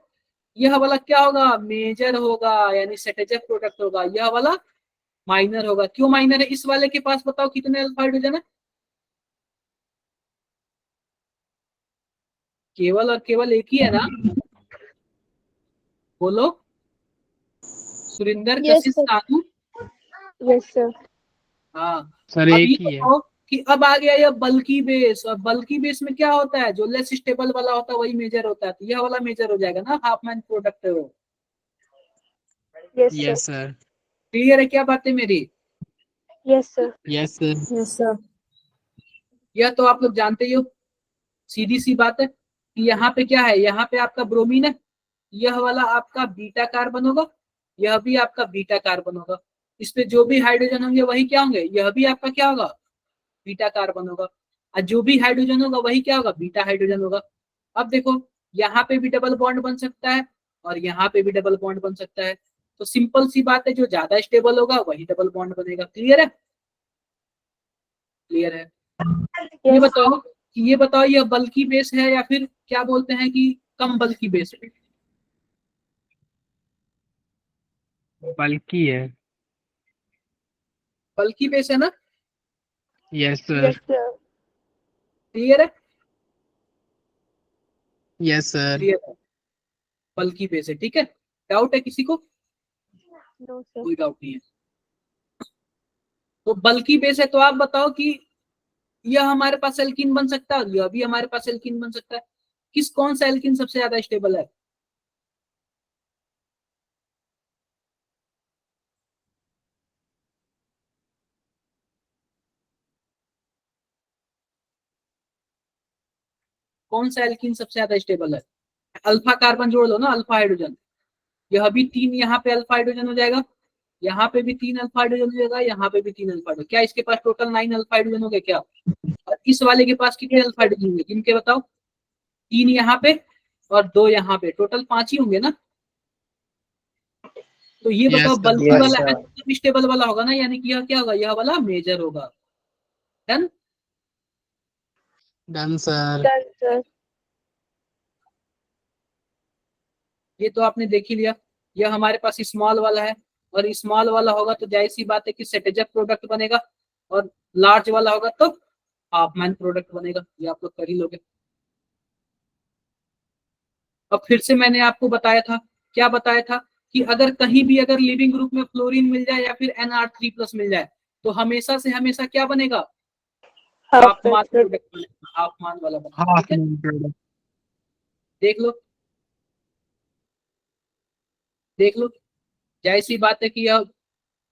यह वाला क्या होगा? मेजर होगा, यानी सेटेजफ प्रोडक्ट होगा। यह वाला माइनर होगा। क्यों माइनर है? इस वाले के पास बताओ कितने अल्फा हाइड्रोजन है? केवल और केवल एक ही है ना? बोलो सुरिंदर, Yes, कशिश, sir. सानू। Yes, sir. हाँ। Sir, अब एक ये ही है. बताओ कि अब आ गया यह बल्कि बेस, और बल्कि बेस में क्या होता है? जो लेस स्टेबल वाला होता है वही मेजर होता है, तो यह वाला मेजर हो जाएगा ना, हाफ मैन प्रोडक्ट है वो। Yes, sir. Yes, sir. Clear है क्या बातें मेरी? Yes, sir. Yes, sir. Yes, sir. यह तो आप लोग जानते ही हो, सीधी सी बात है कि यहाँ पे क्या है? यहाँ पे आपका ब्रोमीन है, यह वाला आपका बीटा कार्बन होगा, यह भी आपका बीटा कार्बन होगा। इस पे जो भी हाइड्रोजन होंगे वही क्या होंगे? यह भी आपका क्या होगा? बीटा कार्बन होगा। और जो भी हाइड्रोजन होगा वही क्या होगा? बीटा हाइड्रोजन होगा। अब देखो, यहाँ पे भी डबल बॉन्ड बन सकता है और यहाँ पे भी डबल बॉन्ड बन सकता है। तो सिंपल सी बात है, जो ज्यादा स्टेबल होगा वही डबल बॉन्ड बनेगा। क्लियर है? क्लियर है? ये Yes. बताओ कि ये बताओ यह बल्कि बेस है या फिर क्या बोलते हैं कि कम बल्कि बेस है? बल्कि है. बल्कि बेस है ना? Yes, sir. Yes, sir. Clear है? Yes, sir. क्लियर है, बल्कि बेस है। ठीक है, डाउट है किसी को? No, sir. कोई डाउट नहीं है। तो बल्कि बेस है, तो आप बताओ कि यह हमारे पास एल्कीन बन सकता है और यह भी हमारे पास एल्कीन बन सकता है। कौन सा एल्कीन सबसे ज्यादा स्टेबल है? कौन सा एल्कीन सबसे ज्यादा स्टेबल है? अल्फा कार्बन जोड़ लो ना, अल्फा हाइड्रोजन। यह भी 3 यहाँ पे अल्फा हाइड्रोजन हो जाएगा, यहाँ पे भी 3 अल्फा हाइड्रोजन हो जाएगा, यहाँ पे भी 3 अल्फा हाइड्रोजन। क्या इसके पास टोटल 9 अल्फा हाइड्रोजन हो गए क्या? और इस वाले के पास कितने अल्फा हाइड्रोजन होंगे? किनके बताओ? 3 यहाँ पे और 2 यहाँ पे, टोटल 5 ही होंगे ना। तो ये बताओ sir. बल्कि Yes, वाला sir. स्टेबल वाला होगा ना, यानी कि यह क्या होगा? यह वाला मेजर होगा। Done. Done, sir. Done, sir. ये तो आपने देख ही लिया। यह हमारे पास स्मॉल वाला है, और स्मॉल वाला होगा तो जाहिर सी बात है कि सेटेजक प्रोडक्ट बनेगा, और लार्ज वाला होगा तो हाफमैन प्रोडक्ट बनेगा। ये आप लोग कर ही लोगे। अब फिर से मैंने आपको बताया था, क्या बताया था कि अगर कहीं भी अगर लिविंग ग्रुप में फ्लोरीन मिल जाए या फिर NR3+ मिल जाए तो हमेशा से हमेशा क्या बनेगा? हाफमान Half प्रोडक्ट बनेगा, हाफमान वाला बनेगा। Half ठीक है, moon product. देख लो देख लो, जाहिर सी बात है कि यह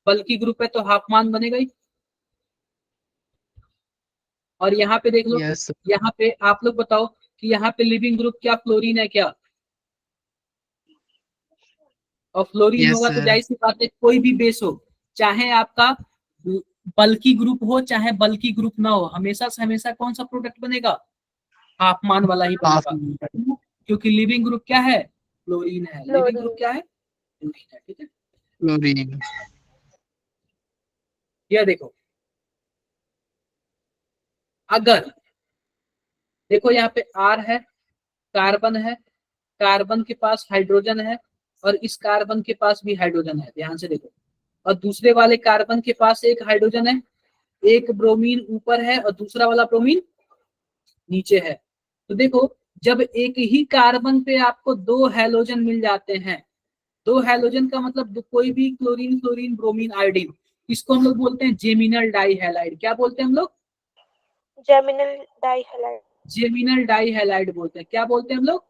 बल्कि ग्रुप है तो हाफमान बनेगा ही। और यहाँ पे देख लो, Yes, sir. यहाँ पे आप लोग बताओ कि यहाँ पे लिविंग ग्रुप क्या फ्लोरीन है क्या? और फ्लोरीन Yes, होगा तो sir. जाहिर सी बात है कोई भी बेस हो, चाहे आपका बल्कि ग्रुप हो चाहे बल्कि ग्रुप ना हो, हमेशा से हमेशा कौन सा प्रोडक्ट बनेगा? हाफमान वाला ही Half बनेगा, moon. क्योंकि लिविंग ग्रुप क्या है? फ्लोरीन है। Living Fluorine. ग्रुप क्या है? फ्लोरीन है। ठीक है, Chlorine. यह देखो, अगर देखो यहाँ पे R है, कार्बन है, कार्बन के पास हाइड्रोजन है, और इस कार्बन के पास भी हाइड्रोजन है, ध्यान से देखो, और दूसरे वाले कार्बन के पास एक हाइड्रोजन है, एक ब्रोमीन ऊपर है और दूसरा वाला ब्रोमीन नीचे है। तो देखो, जब एक ही कार्बन पे आपको 2 हैलोजन मिल जाते हैं, 2 हैलोजन का मतलब कोई भी क्लोरीन, फ्लोरीन, ब्रोमीन, आयोडीन, इसको हम लोग बोलते हैं जेमिनल डाइहैलाइड। क्या बोलते हैं हम लोग? Geminal dihalide. जेमिनल डाइहैलाइड बोलते हैं। क्या बोलते हैं हम लोग?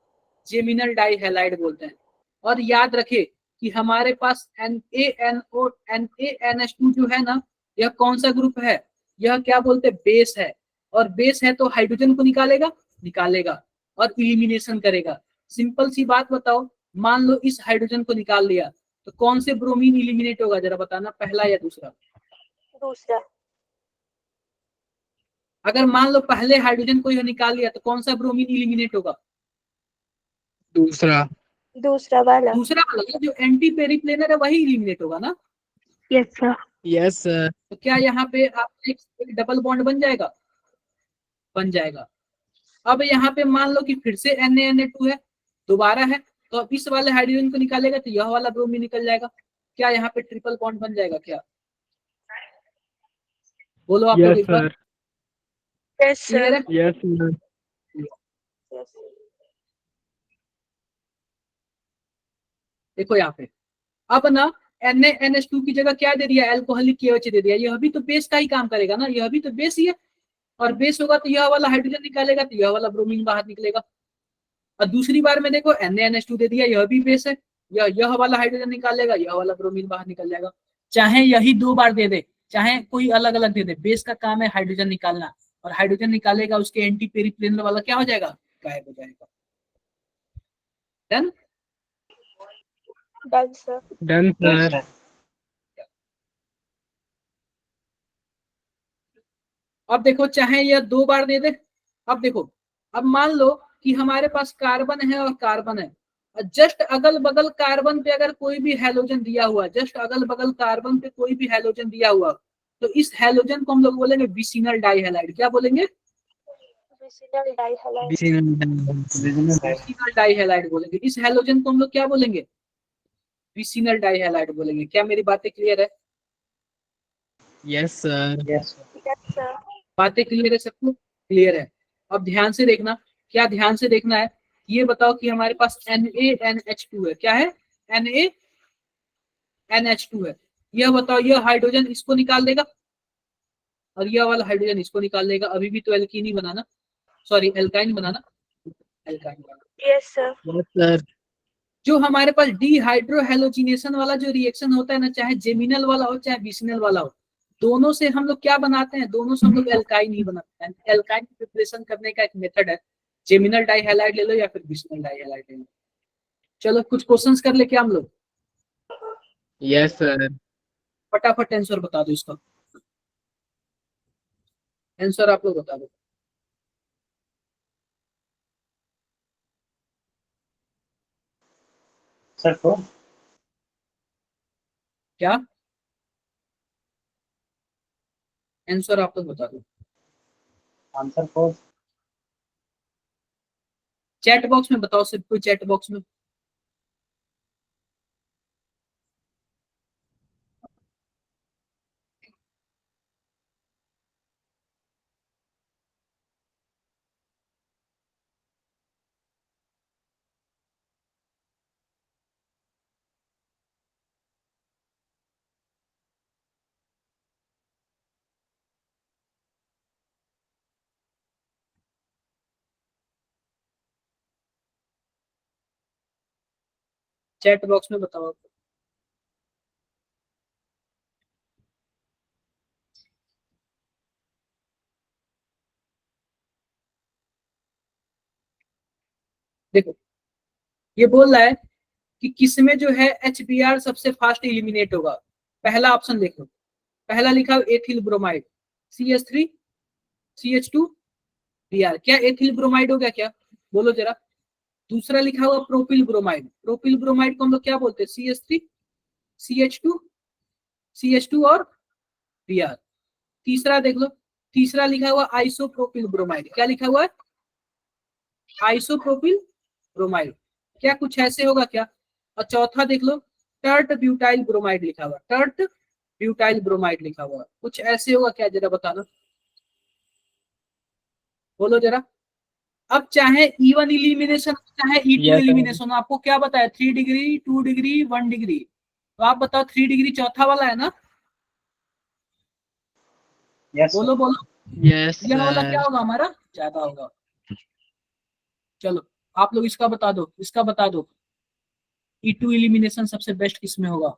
जेमिनल डाइहैलाइड बोलते हैं। और याद रखे कि हमारे पास NaNO NaNH2 जो है ना, यह कौन सा ग्रुप है? यह क्या बोलते हैं? बेस है। और बेस है तो हाइड्रोजन को निकालेगा और इलिमिनेशन करेगा। सिंपल सी बात बताओ, मान लो इस हाइड्रोजन को निकाल लिया तो कौन से ब्रोमीन इलिमिनेट होगा? जरा बताना, पहला या दूसरा? दूसरा. अगर मान लो पहले हाइड्रोजन को यह निकाल लिया तो कौन सा ब्रोमीन इलिमिनेट होगा? दूसरा. दूसरा वाला. दूसरा वाला, जो एंटी पेरिप्लेनर है वही इलिमिनेट होगा ना। Yes, sir. Yes, sir. तो क्या यहाँ पे आप एक डबल बॉन्ड बन जाएगा? बन जाएगा। अब यहाँ पे मान लो कि फिर से Na2 है, दोबारा है, तो अब इस वाले हाइड्रोजन को निकालेगा तो यह वाला ब्रोमीन निकल जाएगा। क्या यहाँ पे ट्रिपल बॉन्ड बन जाएगा क्या? बोलो आप लोग Yes, एक बार। sir. Yes, clear sir. है? Yes, sir. Yes. देखो यहाँ पे, अब ना NaNH2 की जगह क्या दे दिया? अल्कोहलिक KOH दे दिया। यह भी तो बेस का ही काम करेगा ना, यह भी तो बेस ही है, और बेस होगा तो यह वाला हाइड्रोजन निकालेगा तो यह वाला ब्रोमीन बाहर निकलेगा। और दूसरी बार में देखो NaNH2 दे दिया, यह भी बेस है, यह वाला हाइड्रोजन निकालेगा, यह वाला ब्रोमीन बाहर निकल जाएगा। चाहे यही 2 बार दे दे, चाहे कोई अलग अलग दे दे, बेस का काम है हाइड्रोजन निकालना, और हाइड्रोजन निकालेगा उसके एंटी पेरिप्लेनर वाला क्या हो जाएगा? गायब हो जाएगा। Done. Done, sir. Done, Yes, sir. sir. अब देखो, चाहे यह 2 बार दे दे, अब देखो, अब मान लो कि हमारे पास कार्बन है और कार्बन है, जस्ट अगल बगल कार्बन पे अगर कोई भी हैलोजन दिया हुआ, जस्ट अगल बगल कार्बन पे कोई भी हैलोजन दिया हुआ, तो इस हैलोजन को हम लोग बोलेंगे विसिनल डाइहैलाइड। क्या बोलेंगे? Vicinal dihalide. Vicinal. Original है. विसिनल डाइहैलाइड बोलेंगे। इस हैलोजन को हम लोग क्या बोलेंगे? विसिनल डाइहैलाइड बोलेंगे। क्या मेरी बातें क्लियर है? Yes, sir. Yes, sir. Yes, sir. बातें क्लियर है सबको? क्लियर है। अब ध्यान से देखना, क्या ध्यान से देखना है? ये बताओ कि हमारे पास NaNH2 है। क्या है? NaNH2 है। यह बताओ, यह हाइड्रोजन इसको निकाल देगा और यह वाला हाइड्रोजन इसको निकाल देगा। अभी भी तो एल्कीन ही बनाना, सॉरी एल्काइन बनाना, एल्काइन बनाना। Yes, sir. Yes, sir. जो हमारे पास डीहाइड्रोहेलोजिनेशन वाला जो रिएक्शन होता है ना, चाहे जेमिनल वाला हो चाहे विसिनल वाला हो, दोनों से हम लोग क्या बनाते हैं? दोनों से हम लोग एल्काइन ही बनाते हैं। एल्काइन प्रिपरेशन करने का एक मेथड है, जेमिनल डाइहैलाइड ले लो या फिर विसिनल डाइहैलाइड ले लो। चलो कुछ क्वेश्चंस कर ले क्या हम लोग? Yes, sir. फटाफट आंसर बता दो इसका, आंसर आप लोग बता दो। सर 4। क्या आंसर आप लोग बता दो। आंसर 4। चैट बॉक्स में बताओ, सिर्फ कोई चैट बॉक्स में। चैट बॉक्स में बताओ। देखो ये बोल रहा है कि किसमें जो है HBr सबसे फास्ट इलिमिनेट होगा। पहला ऑप्शन देखो, पहला लिखा ethyl bromide CH3 CH2 Br, क्या एथिल ब्रोमाइड हो गया क्या, बोलो जरा। दूसरा लिखा हुआ प्रोपिल ब्रोमाइड, प्रोपिल ब्रोमाइड को हम लोग क्या बोलते हैं, CH3 CH2 और Br। तीसरा देख लो, तीसरा लिखा हुआ आइसोप्रोपिल ब्रोमाइड, क्या लिखा हुआ है, आइसोप्रोपिल ब्रोमाइड, क्या कुछ ऐसे होगा क्या। और चौथा देख लो टर्ट ब्यूटाइल ब्रोमाइड लिखा हुआ, टर्ट ब्यूटाइल ब्रोमाइड लिखा हुआ, कुछ ऐसे होगा क्या, जरा बताना, बोलो जरा। अब चाहे E1 इलिमिनेशन चाहे E2 Yes, sir. इलिमिनेशन, आपको क्या बताया, 3 डिग्री 2 डिग्री 1 डिग्री, तो आप बताओ 3 डिग्री चौथा वाला है ना, यस बोलो बोलो। Yes, यह वाला क्या sir. होगा, हमारा ज्यादा होगा। चलो आप लोग इसका बता दो, इसका बता दो, E2 इलिमिनेशन सबसे बेस्ट किसमें होगा।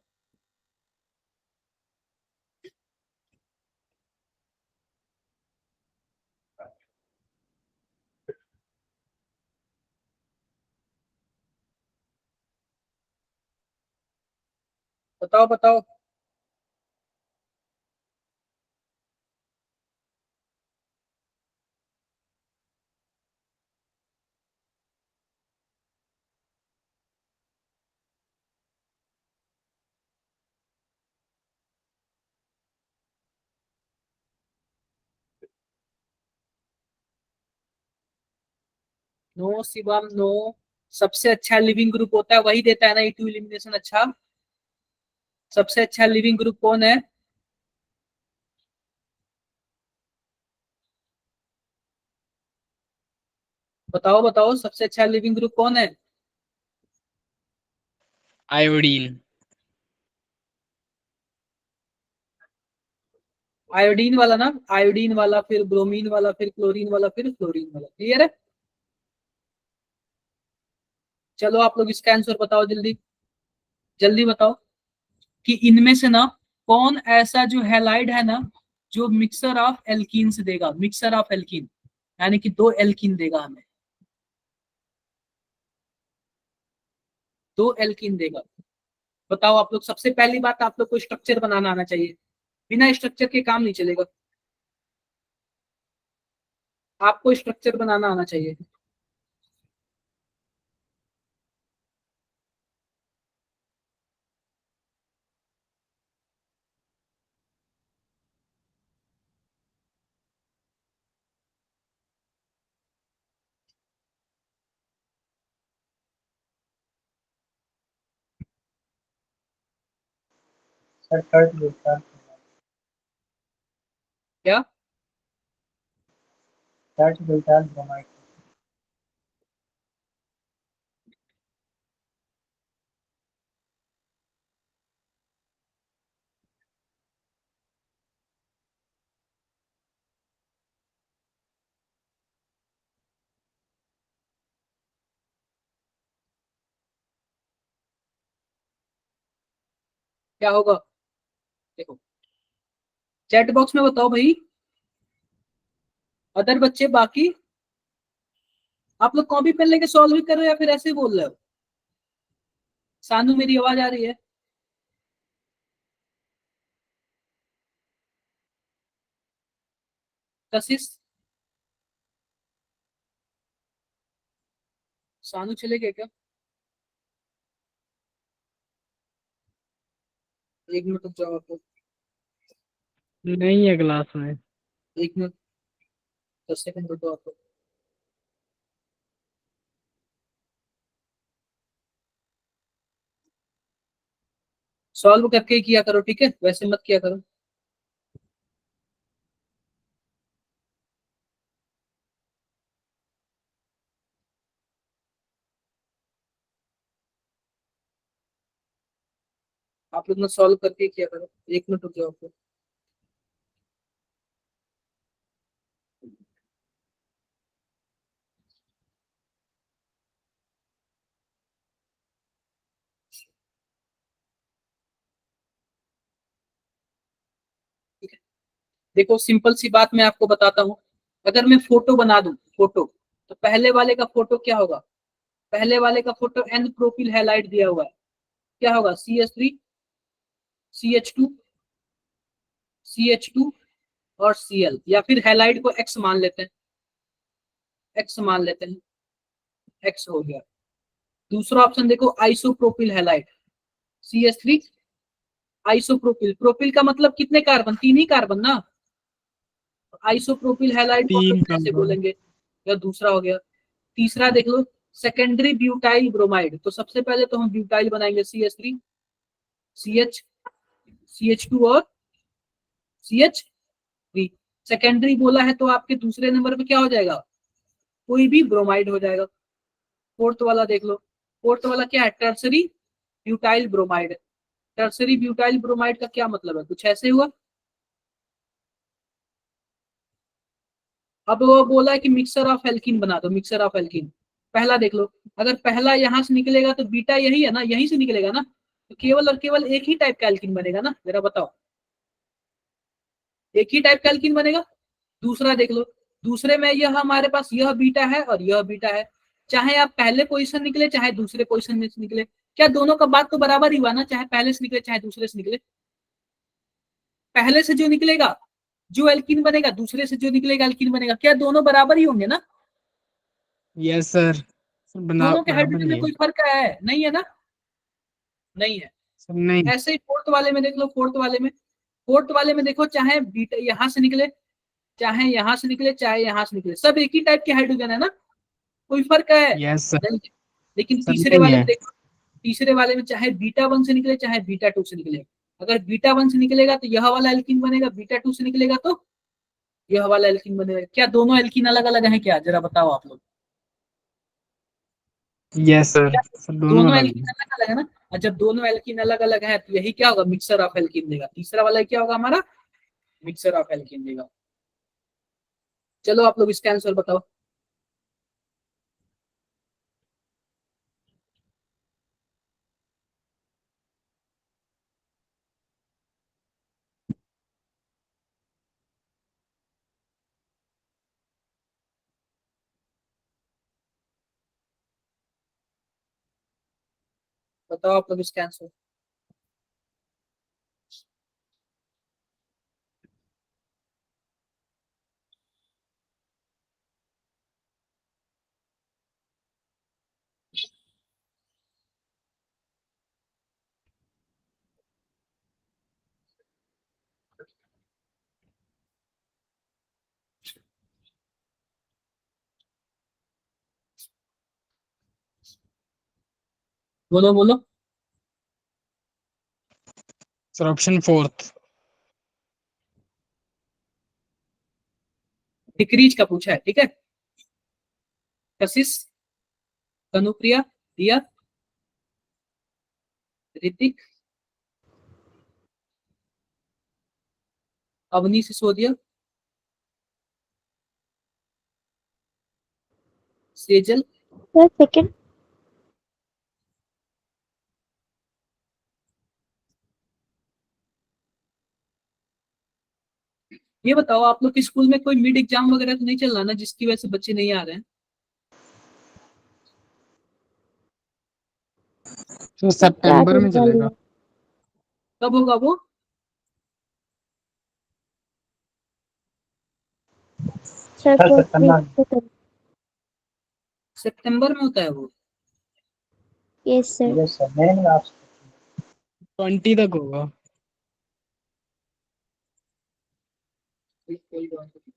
बताओ बताओ। नो शिवम नो, सबसे अच्छा लिविंग ग्रुप होता है वही देता है ना E2 इलिमिनेशन अच्छा। सबसे अच्छा लिविंग ग्रुप कौन है, बताओ बताओ, सबसे अच्छा लिविंग ग्रुप कौन है। Iodine. आयोडीन वाला ना, आयोडीन वाला, फिर ब्रोमीन वाला, फिर क्लोरीन वाला, फिर फ्लोरीन वाला, क्लियर है। चलो आप लोग इसका आंसर बताओ जल्दी, जल्दी बताओ कि इनमें से ना कौन ऐसा जो हैलाइड है ना जो मिक्सर ऑफ एल्कीन्स देगा, मिक्सर ऑफ एल्कीन, यानी कि 2 एल्कीन देगा हमें, 2 एल्कीन देगा। बताओ आप लोग, सबसे पहली बात आप लोग को स्ट्रक्चर बनाना आना चाहिए, बिना स्ट्रक्चर के काम नहीं चलेगा, आपको स्ट्रक्चर बनाना आना चाहिए। सर थर्ड ब्यूटाइल, क्या थर्ड ब्यूटाइल ब्रोमाइड। क्या होगा, देखो चैट बॉक्स में बताओ भाई, अदर बच्चे बाकी आप लोग कॉपी पेन लेके सॉल्व भी कर रहे हो या फिर ऐसे ही बोल रहे हो। सानू मेरी आवाज आ रही है, कशिश, सानू चलेगा क्या? एक मिनट रुक जाओ आपको, नहीं है क्लास में। 1 मिनट 10 सेकंड रुको आपको। सॉल्व करके ही किया करो, ठीक है, वैसे मत किया करो। आप लोग ना सॉल्व करके ही किया करो। 1 मिनट रुक जाओ आपको। ठीक है, देखो सिंपल सी बात मैं आपको बताता हूँ। अगर मैं फोटो बना दूं, फोटो, तो पहले वाले का फोटो क्या होगा? पहले वाले का फोटो एन प्रोपिल हैलाइड दिया हुआ है, क्या होगा? CH3, CH2, CH2 और Cl, या फिर हैलाइड को X मान लेते हैं, X मान लेते हैं, X हो गया। दूसरा ऑप्शन देखो, isopropyl halide, CH3, isopropyl, propyl का मतलब कितने कार्बन? 3 ही कार्बन ना। आइसोप्रोपिल हैलाइड को हम लोग 3 कैसे कार्बन। बोलेंगे? या दूसरा हो गया। तीसरा देख लो, सेकेंडरी ब्यूटाइल ब्रोमाइड, तो सबसे पहले तो हम ब्यूटाइल बनाएंगे, CH3, CH, CH2 और CH3। सेकेंडरी बोला है तो आपके दूसरे नंबर पे क्या हो जाएगा? कोई भी ब्रोमाइड हो जाएगा। फोर्थ वाला देख लो, फोर्थ वाला क्या है? Tertiary butyl bromide. Tertiary butyl bromide का क्या मतलब है? कुछ ऐसे हुआ। अब वो बोला है कि मिक्सर ऑफ एल्कीन बना दो, मिक्सर ऑफ एल्कीन। पहला देख लो, अगर पहला यहां से निकलेगा तो बीटा यही है ना, यहीं से निकलेगा ना, तो केवल और केवल एक ही टाइप का एल्कीन बनेगा ना, जरा बताओ, एक ही टाइप का एल्कीन बनेगा। दूसरा देख लो, दूसरे में यह हमारे पास यह बीटा है और यह बीटा है, चाहे आप पहले पोजीशन निकले चाहे दूसरे पोजीशन में से निकले, क्या दोनों का बात तो बराबर ही हुआ ना, चाहे पहले से निकले चाहे दूसरे से निकले। पहले से जो निकलेगा जो एल्कीन बनेगा, दूसरे से जो निकलेगा एल्कीन बनेगा, क्या दोनों बराबर ही होंगे ना? यस सर, बना दोनों के बराबर हाइड्रोजन ही में है। कोई फर्क है? नहीं है ना, नहीं है। सर नहीं। ऐसे ही फोर्थ वाले में देख लो, फोर्थ वाले में, फोर्थ वाले में देखो, चाहे बीटा यहां से निकले चाहे यहां से निकले चाहे यहां से निकले, सब एक ही टाइप के हाइड्रोजन है ना, कोई फर्क है? Yes sir. नहीं है। लेकिन सर तीसरे नहीं वाले है। में देखो, तीसरे वाले में चाहे बीटा 1 से निकले चाहे बीटा 2 से निकले, अगर बीटा 1 से निकलेगा तो यह वाला एल्कीन बनेगा, बीटा 2 से निकलेगा तो यह वाला एल्कीन बनेगा। क्या दोनों एल्कीन अलग अलग हैं क्या? जरा बताओ आप लोग। यस सर, क्या सर दोनों दोनों अलग एल्कीन हैं। अलग अलग है ना? और जब दोनों एल्कीन अलग अलग है तो यही क्या होगा? मिक्सर ऑफ एल्कीन देगा। तीसरा वाला क्या होगा हमारा? मिक्सर ऑफ एल्कीन देगा। चलो आप लोग इसका आंसर बताओ। बताओ आप लोग इसका आंसर। बोलो बोलो। Sir option fourth. डिक्रीज का पूछा है, ठीक है। कशिश, कनुप्रिया, दिया, ऋतिक, अवनी, सिसोदिया, सेजल। Sir, second. ये बताओ आप लोग के स्कूल में कोई मिड एग्जाम वगैरह तो नहीं चल रहा ना, जिसकी वजह से बच्चे नहीं आ रहे हैं? सर सर क्या सितंबर में चल रहा चलेगा। है? कब होगा वो? Sir, Sir, first September. week. सितंबर में होता है वो। Yes, sir. Yes, sir. Main last. 20 तक होगा। कोई बात नहीं।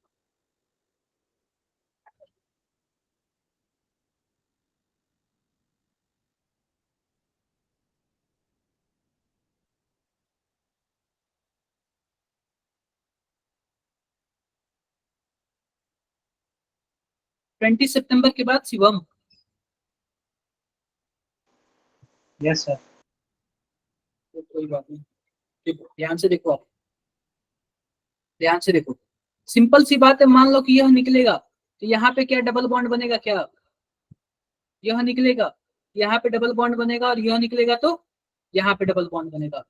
ट्वेंटी सितंबर के बाद शिवम। Yes, sir. तो कोई बात नहीं। देखो ध्यान से देखो आप, ध्यान से देखो। सिंपल सी बात है, मान लो कि यह निकलेगा तो यहाँ पे क्या डबल बॉन्ड बनेगा, क्या यह निकलेगा, यहाँ पे डबल बॉन्ड बनेगा, और यह निकलेगा तो यहाँ पे डबल बॉन्ड बनेगा।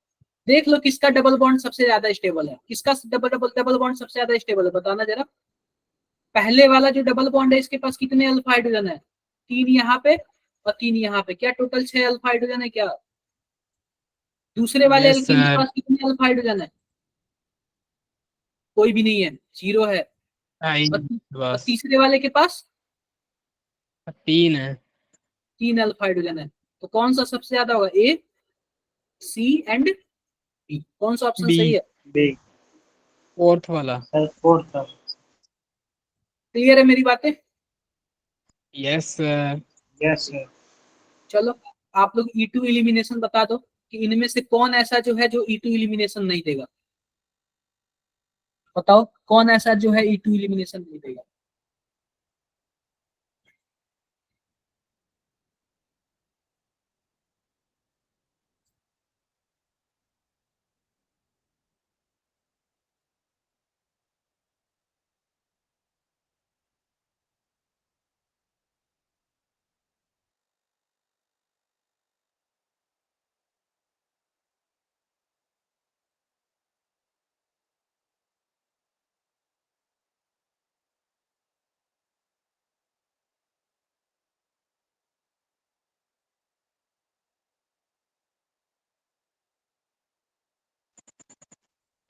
देख लो किसका डबल बॉन्ड सबसे ज्यादा स्टेबल है, किसका डबल डबल डबल बॉन्ड सबसे ज्यादा स्टेबल है, बताना जरा। पहले वाला जो डबल बॉन्ड है इसके पास कितने अल्फा हाइड्रोजन है, 3 यहाँ पे और 3 यहाँ पे, क्या टोटल 6 अल्फा हाइड्रोजन है क्या। दूसरे वाले यस एल्कीन के सर। पास कितने अल्फा हाइड्रोजन है, कोई भी नहीं है, 0 है। और बस तीसरे वाले के पास 3 है। 3 अल्फा हाइड्रोजन है। तो कौन सा सबसे ज्यादा होगा, ए, सी एंड बी, कौन सा ऑप्शन बी, सही है। B. फोर्थ वाला। Sir, fourth. Sir. क्लियर है मेरी बातें। Yes sir. Yes, sir. चलो आप लोग E2 एलिमिनेशन बता दो कि इनमें से कौन ऐसा जो है जो E2 एलिमिनेशन नहीं देगा, बताओ कौन ऐसा जो है E2 एलिमिनेशन नहीं देगा।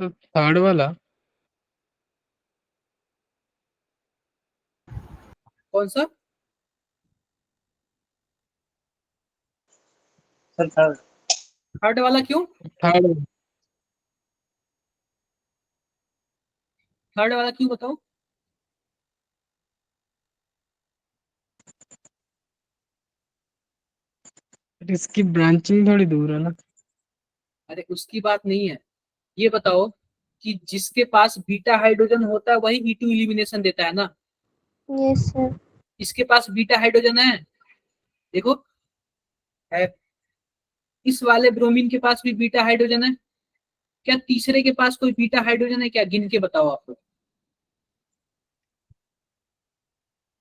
तो थर्ड वाला। कौन सा, Sir, third. थर्ड वाला क्यों, थर्ड। थर्ड वाला क्यों बताओ। इसकी ब्रांचिंग थोड़ी दूर है ना। अरे उसकी बात नहीं है, ये बताओ कि जिसके पास बीटा हाइड्रोजन होता है वही E2 एलिमिनेशन देता है ना। Yes, sir. इसके पास बीटा हाइड्रोजन है, देखो है। इस वाले ब्रोमीन के पास भी बीटा हाइड्रोजन है, क्या तीसरे के पास कोई बीटा हाइड्रोजन है क्या, गिन के बताओ आप लोग।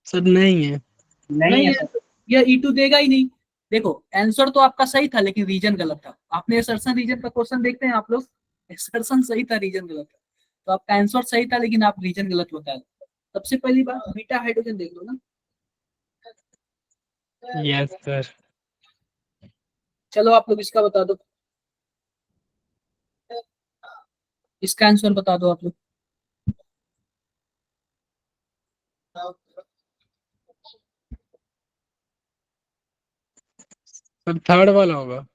सर नहीं है। नहीं नहीं है है sir. तो यह E2 देगा ही नहीं। देखो आंसर तो आपका सही था लेकिन रीजन गलत था। आपने असर्शन रीजन का क्वेश्चन देखते हैं आप लोग, असर्शन सही था रीजन गलत था। तो आपका आंसर सही था लेकिन आप रीजन गलत बताया। सबसे पहली बात बीटा हाइड्रोजन देख लो ना। Yes sir. चलो आप लोग इसका बता दो, इसका आंसर बता दो आप लोग। सर थर्ड वाला होगा।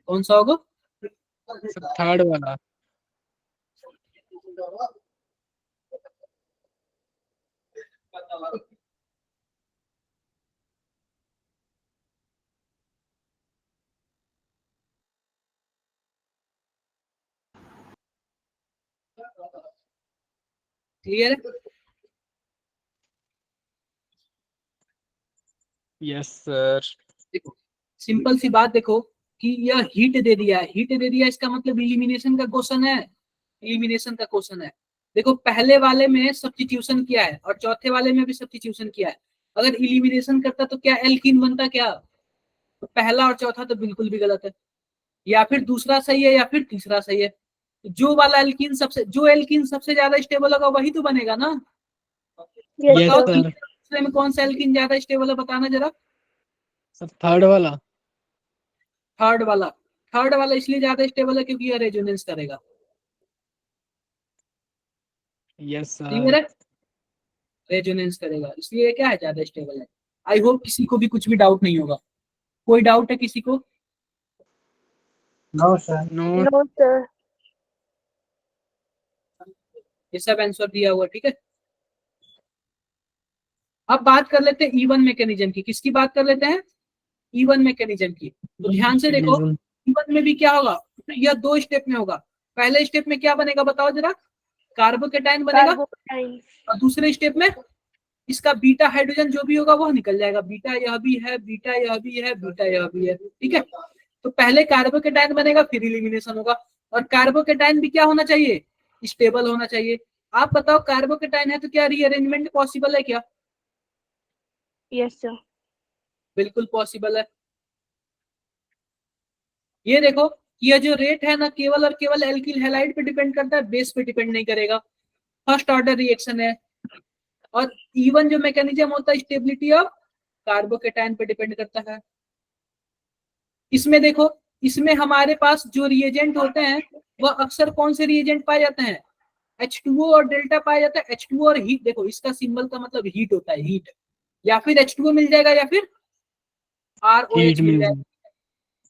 कौन सा होगा, सर थर्ड वाला। क्लियर है। Yes sir. देखो सिंपल सी बात देखो कि यह हीट दे दिया है, हीट दे दिया इसका मतलब इलिमिनेशन का क्वेश्चन है, इलिमिनेशन का क्वेश्चन है। देखो पहले वाले में सब्स्टिट्यूशन किया है और चौथे वाले में भी सब्स्टिट्यूशन किया है। अगर इलिमिनेशन करता तो क्या एल्कीन बनता क्या, तो पहला और चौथा तो बिल्कुल भी गलत है, या फिर दूसरा सही है या फिर तीसरा सही है। जो वाला एल्कीन सबसे, जो एल्कीन सबसे ज्यादा स्टेबल होगा वही तो बनेगा ना। Yes, यस बताओ sir. सर। तीसरे में कौन सा एल्कीन ज्यादा स्टेबल है, बताना जरा। सर थर्ड वाला। थर्ड वाला, थर्ड वाला इसलिए ज्यादा स्टेबल है क्योंकि यह रेजोनेंस करेगा। Yes clear sir. है? रेजोनेंस करेगा, इसलिए क्या है, ज्यादा स्टेबल है। आई होप किसी को भी कुछ भी डाउट नहीं होगा। कोई डाउट है किसी को? No sir. No no sir. ये सब आंसर दिया हुआ, ठीक है। अब बात कर लेते हैं E1 मैकेनिज्म की। किसकी बात कर लेते हैं? E1 मैकेनिज्म की। तो ध्यान से देखो, E1 में भी क्या होगा, यह 2 स्टेप में होगा। पहले स्टेप में क्या बनेगा बताओ जरा, कार्बोकेटाइन बनेगा। कार्बोटाइन। और दूसरे स्टेप में इसका बीटा हाइड्रोजन जो भी होगा वह निकल जाएगा। बीटा यह भी है, बीटा यह भी है, बीटा यह भी है, ठीक है। तो पहले कार्बोकेटाइन बनेगा, फिर इलिमिनेशन होगा। और कार्बोकेटाइन भी क्या होना चाहिए, स्टेबल होना चाहिए। आप बताओ, कार्बोकेटाइन है तो क्या रीअरेंजमेंट पॉसिबल है क्या? Yes sir. बिल्कुल पॉसिबल है। ये देखो, यह जो रेट है ना, केवल और केवल एल्किल हैलाइड पे डिपेंड करता है, बेस पे डिपेंड नहीं करेगा। फर्स्ट ऑर्डर रिएक्शन है। और E1 जो मैकेनिज्म होता है, स्टेबिलिटी ऑफ कार्बोकेटाइन पे डिपेंड करता है। इसमें देखो, इसमें हमारे पास जो रिएजेंट होते हैं वह अक्सर कौन से रिएजेंट पाए जाते हैं? H2O और डेल्टा पाया जाता है। H2O और हीट, देखो इसका सिंबल का मतलब हीट होता है, हीट। या फिर H2O मिल जाएगा, या फिर ROH हीट मिल मिल जाएगा,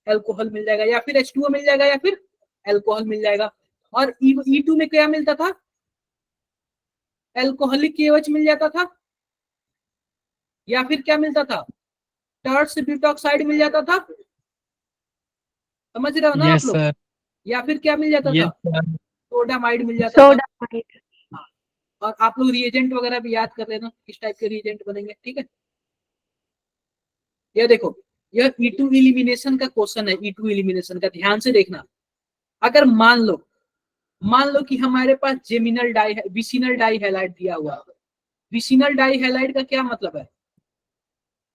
अल्कोहल मिल जाएगा, या फिर H2O मिल जाएगा, या फिर अल्कोहल मिल जाएगा। और E2 में क्या मिलता था? अल्कोहलिक KOH मिल जाता था, या फिर क्या मिलता था, टर्स ब्यूटॉक्साइड मिल जाता था। समझ रहे हो ना आप यस लोग? सर। या फिर क्या मिल जाता यस था, सर। सोडामाइड मिल जाता था। सोडामाइड। हाँ। और आप लोग रिएजेंट वगैरह भी याद कर लेना, किस टाइप के रिएजेंट बनेंगे, ठीक है। ये देखो, यह E2 इलिमिनेशन का क्वेश्चन है। E2 इलिमिनेशन का ध्यान से देखना। अगर मान लो कि हमारे पास जेमिनल डाई है, विसिनल डाई हैलाइड दिया हुआ है। विसिनल डाई हैलाइड का क्या मतलब है,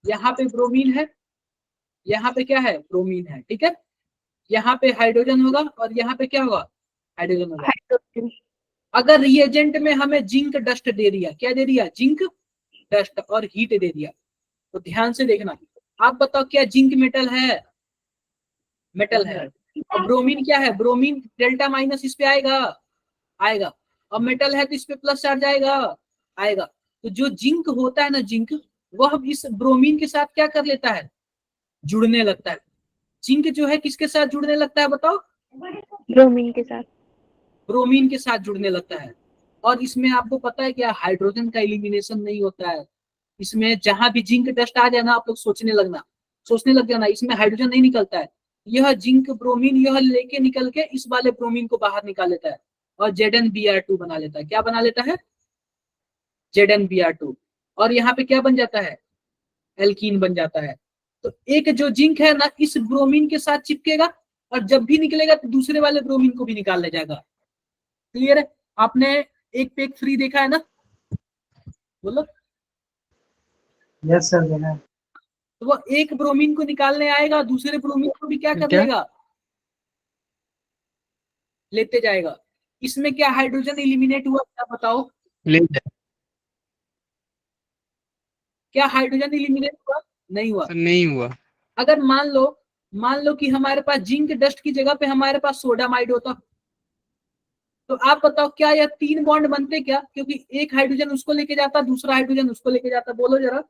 यहाँ पे ब्रोमीन है, यहाँ पे क्या है, ब्रोमीन है, ठीक है। यहाँ पे हाइड्रोजन होगा और यहाँ पे क्या होगा, हाइड्रोजन होगा। हाइड्रोजन। अगर रिएजेंट में हमें जिंक डस्ट दे दिया, क्या दे दिया, जिंक डस्ट, और हीट दे दिया, तो ध्यान से देखना। आप बताओ, क्या जिंक मेटल है? मेटल है। और ब्रोमीन क्या है, ब्रोमीन डेल्टा माइनस इस पे आएगा, आएगा। और मेटल है तो इस पे प्लस चार्ज आएगा, आएगा। तो जो जिंक होता है ना, जिंक, वह इस ब्रोमीन के साथ क्या कर लेता है, जुड़ने लगता है। जिंक जो है किसके साथ जुड़ने लगता है बताओ, ब्रोमीन के साथ। ब्रोमीन के साथ जुड़ने लगता है। और इसमें आपको पता है क्या, हाइड्रोजन का एलिमिनेशन नहीं होता है। इसमें जहां भी जिंक डस्ट आ जाए ना, आप लोग सोचने लग जाना, इसमें हाइड्रोजन नहीं निकलता है। यह जिंक ब्रोमीन यह लेके निकल के इस वाले ब्रोमीन को बाहर निकाल लेता है और ZnBr2 बना लेता है। क्या बना लेता है, ZnBr2। और यहाँ पे क्या बन जाता है, एल्कीन बन जाता है। तो एक जो जिंक है ना, इस ब्रोमीन के साथ चिपकेगा, और जब भी निकलेगा तो दूसरे वाले ब्रोमीन को भी निकाल ले जाएगा। क्लियर है? आपने एक पे एक फ्री देखा है ना, बोलो। यस सर, देना। तो वो एक ब्रोमीन को निकालने आएगा, दूसरे ब्रोमीन को भी क्या कर क्या? लेगा, लेते जाएगा। इसमें क्या हाइड्रोजन इलिमिनेट हुआ, क्या बताओ, ले जाए क्या हाइड्रोजन इलिमिनेट हुआ? नहीं हुआ। सर, नहीं हुआ। अगर मान लो कि हमारे पास जिंक डस्ट की जगह पे हमारे पास सोडामाइड होता, तो आप बताओ क्या यह 3 बॉन्ड बनते क्या? क्योंकि एक हाइड्रोजन उसको लेके जाता, दूसरा हाइड्रोजन उसको लेके जाता। बोलो जरा।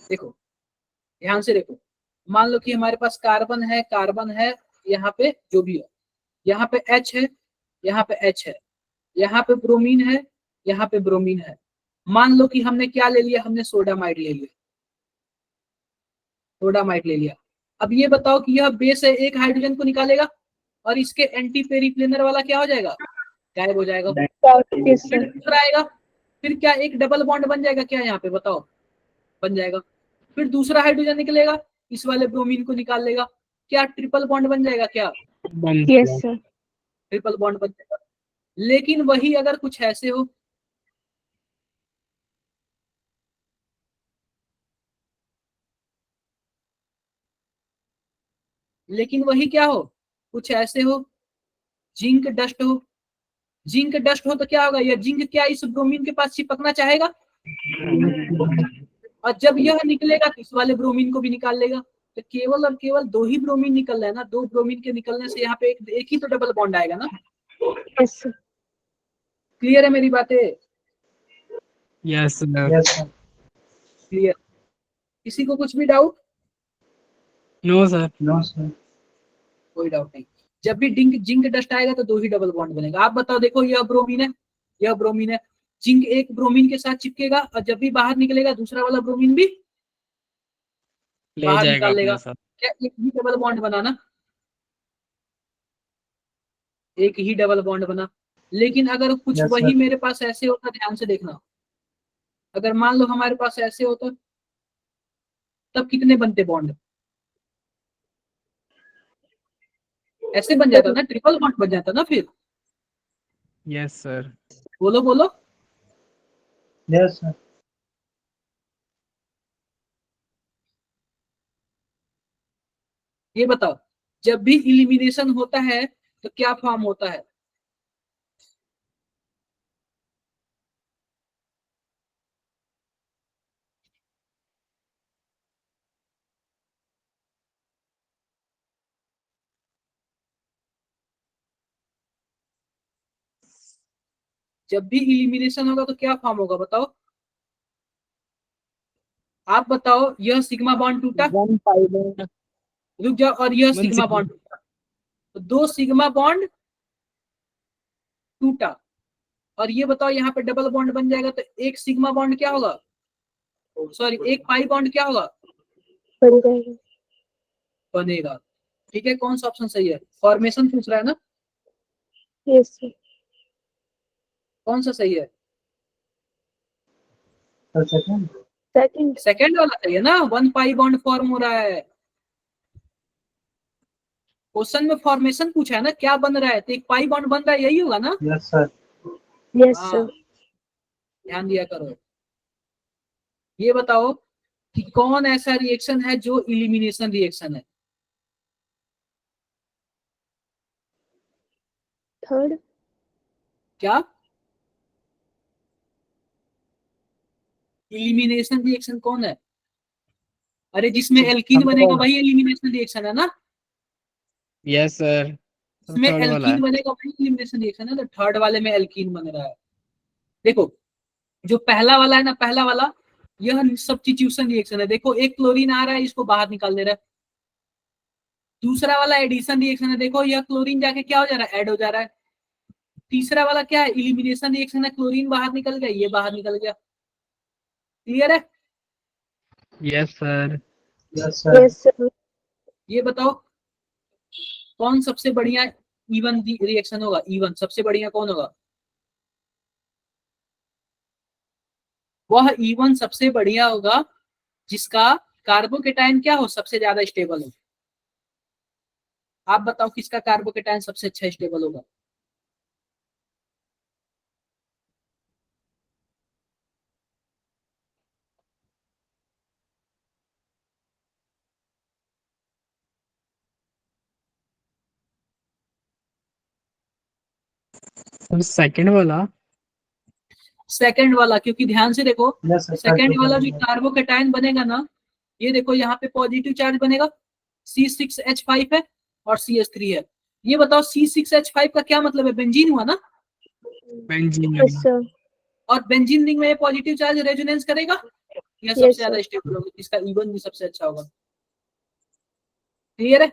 देखो, ध्यान से देखो। मान लो कि हमारे पास कार्बन है, यहाँ पे जो भी हो, यहाँ पे H है, यहाँ पे H है, यहाँ पे ब्रोमीन है, यहाँ पे ब्रोमीन है। मान लो कि हमने क्या ले लिया, हमने सोडामाइड ले लिया, सोडामाइड ले लिया। अब ये बताओ कि यह बेस है, एक हाइड्रोजन को निकालेगा और इसके एंटी पेरिप्लेनर वाला क्या हो जाएगा, गायब हो जाएगा। यस फिर सर। दूसरा आएगा, फिर क्या एक डबल बॉन्ड बन जाएगा क्या, यहाँ पे बताओ, बन जाएगा। फिर दूसरा हाइड्रोजन निकलेगा, इस वाले ब्रोमीन को निकाल लेगा, क्या ट्रिपल बॉन्ड बन जाएगा क्या, बन यस गया। सर। ट्रिपल बॉन्ड बन जाएगा। लेकिन वही अगर कुछ ऐसे हो, लेकिन वही क्या हो, कुछ ऐसे हो, जिंक डस्ट हो। जिंक डस्ट हो तो क्या होगा, यह जिंक क्या इस ब्रोमीन के पास चिपकना चाहेगा, और जब यह निकलेगा तो इस वाले ब्रोमीन को भी निकाल लेगा। तो केवल और केवल 2 ही ब्रोमीन निकल रहा है ना, 2 ब्रोमीन के निकलने से यहाँ पे एक ही तो डबल बॉन्ड आएगा ना। Yes, sir. क्लियर है मेरी बातें? Yes sir. Yes sir. Clear? किसी को कुछ भी doubt? No sir. No sir. कोई डाउट नहीं। जब भी जिंक डस्ट आएगा तो 2 ही डबल बॉन्ड बनेगा। आप बताओ, देखो यह ब्रोमीन है, यह ब्रोमीन है, जिंक एक ब्रोमीन के साथ चिपकेगा और जब भी बाहर निकलेगा दूसरा वाला ब्रोमीन भी ले बाहर जाएगा निकाल लेगा। अपने साथ। क्या एक ही डबल बॉन्ड बनाना, एक ही डबल बॉन्ड बना। लेकिन अगर कुछ Yes, वही sir. मेरे पास ऐसे होता, ध्यान से देखना, अगर मान लो हमारे पास ऐसे होता तब कितने बनते बॉन्ड? ऐसे बन जाता ना, ट्रिपल बॉन्ड बन जाता ना फिर। Yes sir. बोलो बोलो। Yes sir. ये बताओ, जब भी इलिमिनेशन होता है तो क्या फॉर्म होता है? जब भी इलिमिनेशन होगा तो क्या फॉर्म होगा बताओ? आप बताओ, यह सिग्मा बॉन्ड टूटा, 1 पाई बॉन्ड। रुक जाओ, और यह 1 सिग्मा बॉन्ड टूटा, तो 2 सिग्मा बॉन्ड टूटा। और ये बताओ यहाँ पे डबल बॉन्ड बन जाएगा तो एक सिग्मा बॉन्ड क्या होगा, सॉरी एक पाई बॉन्ड क्या होगा, बन जाएगा। बनेगा। ठीक है, कौन सा ऑप्शन सही है? फॉर्मेशन पूछ रहा है ना, Yes, sir. कौन सा सही है? Sir second. Second. सेकंड वाला सही है ना, 1 पाई बॉन्ड फॉर्म हो रहा है। क्वेश्चन में फॉर्मेशन पूछा है ना, क्या बन रहा है, तो एक पाई बॉन्ड बन रहा है, यही होगा ना। Yes sir. Yes, हाँ, sir. ध्यान दिया करो। ये बताओ कि कौन ऐसा रिएक्शन है जो इलिमिनेशन रिएक्शन है? Third. क्या इलिमिनेशन रिएक्शन कौन है? अरे जिसमें एल्कीन बनेगा वही एलिमिनेशन रिएक्शन है ना। Yes sir. इसमें थर्ड वाला एल्कीन है। बनेगा वही एलिमिनेशन रिएक्शन है, तो थर्ड वाले में एल्कीन बन रहा है। देखो, जो पहला वाला है ना, पहला वाला यह सब्स्टिट्यूशन रिएक्शन है। देखो एक क्लोरीन आ रहा है, इसको बाहर निकाल दे रहा है। दूसरा वाला एडिशन रिएक्शन है, देखो यह क्लोरीन जाके क्या हो जा रहा है, ऐड हो जा रहा है। तीसरा वाला क्या है, इलिमिनेशन रिएक्शन है, क्लोरीन बाहर निकल गया, ये बाहर निकल गया। क्लियर है? Yes sir. Yes sir. Yes, sir. ये बताओ कौन सबसे बढ़िया इवन रिएक्शन होगा, इवन सबसे बढ़िया कौन होगा? वह इवन सबसे बढ़िया होगा जिसका कार्बोकेटाइन क्या हो, सबसे ज्यादा स्टेबल हो। आप बताओ किसका कार्बोकेटाइन सबसे अच्छा स्टेबल होगा? सेकंड वाला। सेकंड वाला, क्योंकि ध्यान से देखो, यस सर। सेकंड वाला जो कार्बोकेटाइन बनेगा ना, ये देखो यहाँ पे पॉजिटिव चार्ज बनेगा, C6H5 है और CH3 है। ये बताओ C6H5 का क्या मतलब है, बेंजीन हुआ ना। बेंजीन। Yes, sir. और बेंजीन रिंग में पॉजिटिव चार्ज रेजोनेंस करेगा, यह सबसे Yes, ज्यादा sir. स्टेबल होगा, इसका इवन भी सबसे अच्छा होगा। क्लियर है?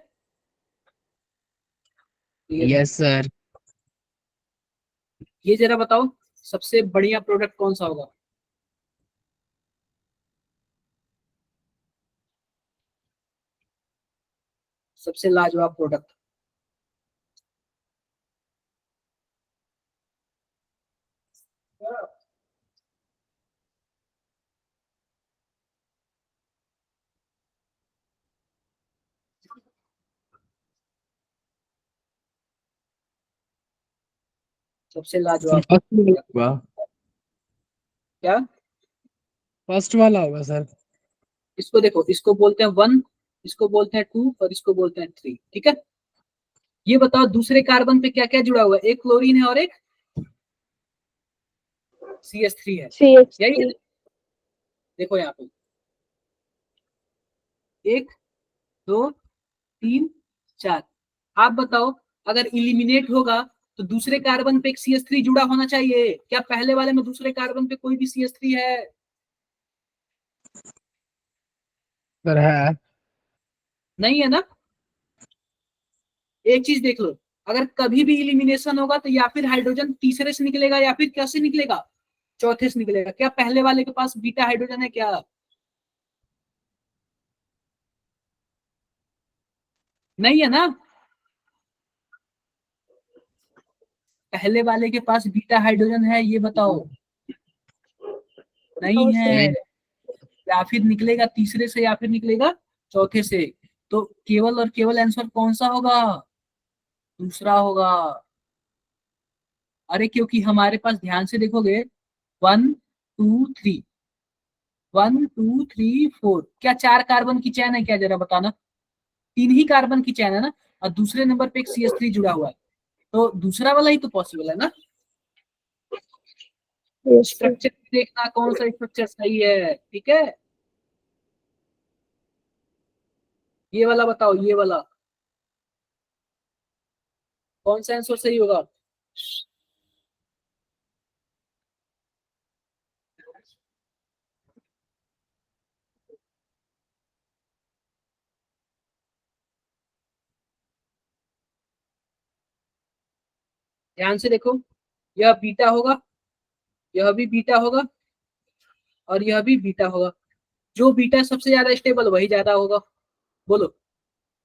क्लियर है। Yes sir. ये जरा बताओ सबसे बढ़िया प्रोडक्ट कौन सा होगा? सबसे लाजवाब प्रोडक्ट। सबसे लाजवाब फर्स्ट वाला होगा। क्या? फर्स्ट वाला होगा सर। इसको देखो, इसको बोलते हैं 1, इसको बोलते हैं 2 और इसको बोलते हैं 3। ठीक है, ये बताओ दूसरे कार्बन पे क्या क्या जुड़ा हुआ है, एक क्लोरीन है और एक CH3 है, यही है? CH3. देखो यहाँ पे एक 2 3 4। आप बताओ अगर इलिमिनेट होगा तो दूसरे कार्बन पे एक CH3 जुड़ा होना चाहिए। क्या पहले वाले में दूसरे कार्बन पे कोई भी CH3 है? सर है। नहीं है ना। एक चीज देख लो, अगर कभी भी इलिमिनेशन होगा तो या फिर हाइड्रोजन तीसरे से निकलेगा या फिर कैसे निकलेगा, चौथे से निकलेगा। क्या पहले वाले के पास बीटा हाइड्रोजन है क्या? नहीं है ना। पहले वाले के पास बीटा हाइड्रोजन है, ये बताओ। नहीं नो है। सर। नहीं। या फिर निकलेगा तीसरे से या फिर निकलेगा चौथे से। तो केवल और केवल आंसर कौन सा होगा? दूसरा होगा। अरे क्योंकि हमारे पास ध्यान से देखोगे, 1 2 3, 1 2 3 4, क्या 4 कार्बन की चैन है क्या? जरा बताना। 3 ही कार्बन की चैन है ना, और दूसरे नंबर पे एक CH3 जुड़ा हुआ है, तो दूसरा वाला ही तो पॉसिबल है ना। Yes sir. स्ट्रक्चर देखना कौन सा स्ट्रक्चर सही है, ठीक है। ये वाला बताओ, ये वाला कौन सा आंसर सही होगा? ध्यान से देखो, यह बीटा होगा, यह भी बीटा होगा, और यह भी बीटा होगा। जो बीटा सबसे ज्यादा स्टेबल वही ज्यादा होगा। बोलो,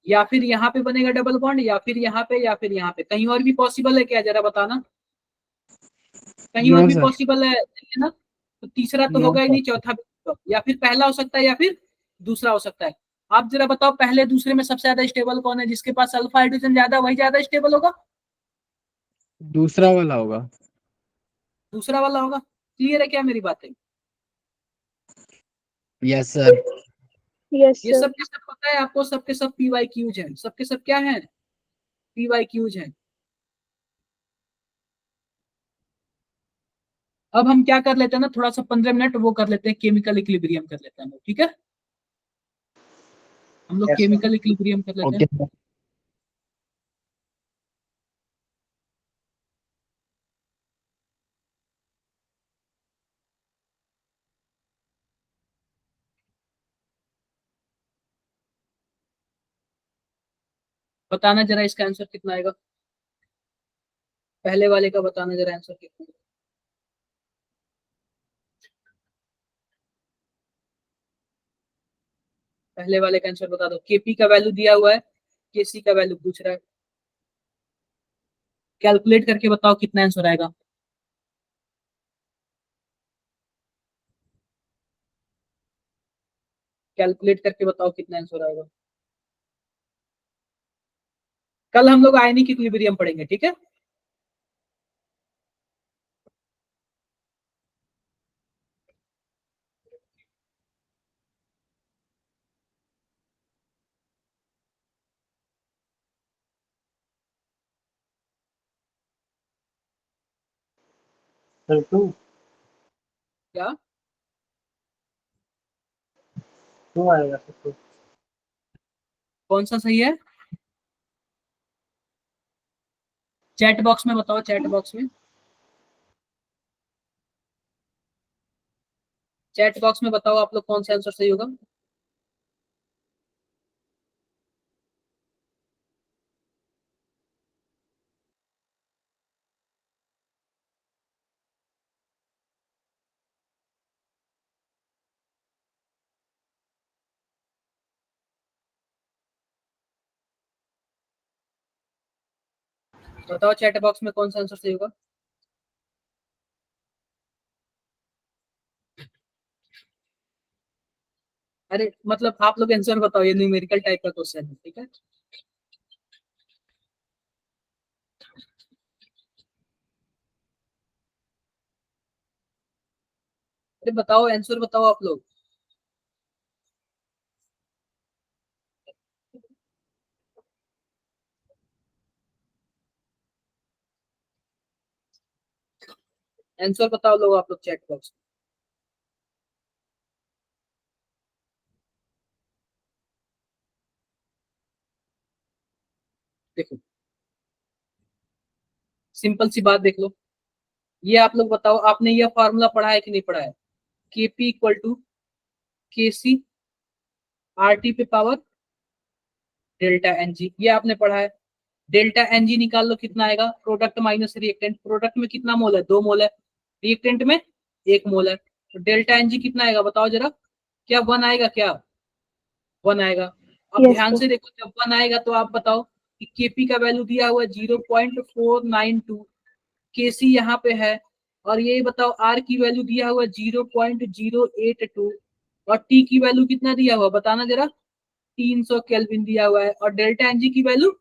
या फिर यहाँ पे बनेगा डबल बॉन्ड, या फिर यहाँ पे, या फिर यहाँ पे। कहीं और भी पॉसिबल है क्या? जरा बताना। कहीं नो और भी सर। पॉसिबल है ना। तो तीसरा तो नो होगा ही सर। नहीं, चौथा भी तो, या फिर पहला हो सकता है या फिर दूसरा हो सकता है। आप जरा बताओ, पहले दूसरे में सबसे ज्यादा स्टेबल कौन है? जिसके पास अल्फा हाइड्रोजन ज्यादा वही ज्यादा स्टेबल होगा। दूसरा वाला होगा। दूसरा वाला होगा। क्लियर है क्या मेरी बातें? Yes sir. यस ये सर। सब के सब पता है आपको, सबके सब PYQs हैं, सबके सब क्या है? PYQs हैं। अब हम क्या कर लेते हैं ना, थोड़ा सा 15 मिनट वो कर लेते हैं, केमिकल इक्विलिब्रियम कर लेते हैं हम लोग, ठीक है। हम लोग Yes, sir. केमिकल इक्विलिब्रियम कर लेते हैं। Okay sir. बताना जरा इसका आंसर कितना आएगा। पहले वाले का बताना जरा आंसर कितना आएगा। पहले वाले का आंसर बता दो। KP का वैल्यू दिया हुआ है, KC का वैल्यू पूछ रहा है। कैलकुलेट करके बताओ कितना आंसर आएगा। कैलकुलेट करके बताओ कितना आंसर आएगा। कल हम लोग आयनिक इक्विलिब्रियम पढ़ेंगे, ठीक है। Sir, 2. क्या? 2 आएगा सर, 2. कौन सा सही है? चैट बॉक्स में बताओ, चैट बॉक्स में। चैट बॉक्स में बताओ आप लोग कौन सा आंसर सही होगा। बताओ चैट बॉक्स में कौन सा आंसर सही होगा। अरे मतलब आप लोग आंसर बताओ, ये न्यूमेरिकल टाइप का क्वेश्चन है, ठीक है। अरे बताओ, आंसर बताओ आप लोग। आंसर बताओ लोग आप लोग चैट बॉक्स देखो सिंपल सी बात देख लो, ये आप लोग बताओ आपने ये फॉर्मूला पढ़ा है कि नहीं पढ़ा है? केपी इक्वल टू के सी आर टी पे पावर डेल्टा एन जी, ये आपने पढ़ा है। डेल्टा एन जी निकाल लो, कितना आएगा? Product minus reactant. प्रोडक्ट में कितना मोल है? 2 मोल है। रिएक्टेंट में 1 मोल है। तो डेल्टा एन जी कितना आएगा बताओ जरा? क्या 1 आएगा? क्या 1 आएगा? अब Yes, ध्यान sir. से देखो, जब 1 आएगा तो आप बताओ कि केपी का वैल्यू दिया हुआ है 0.492, केसी यहाँ पे है, और ये बताओ आर की वैल्यू दिया हुआ है 0.082, और टी की वैल्यू कितना दिया हुआ बताना जरा? 300 केल्विन दिया हुआ है, और डेल्टा एनजी की वैल्यू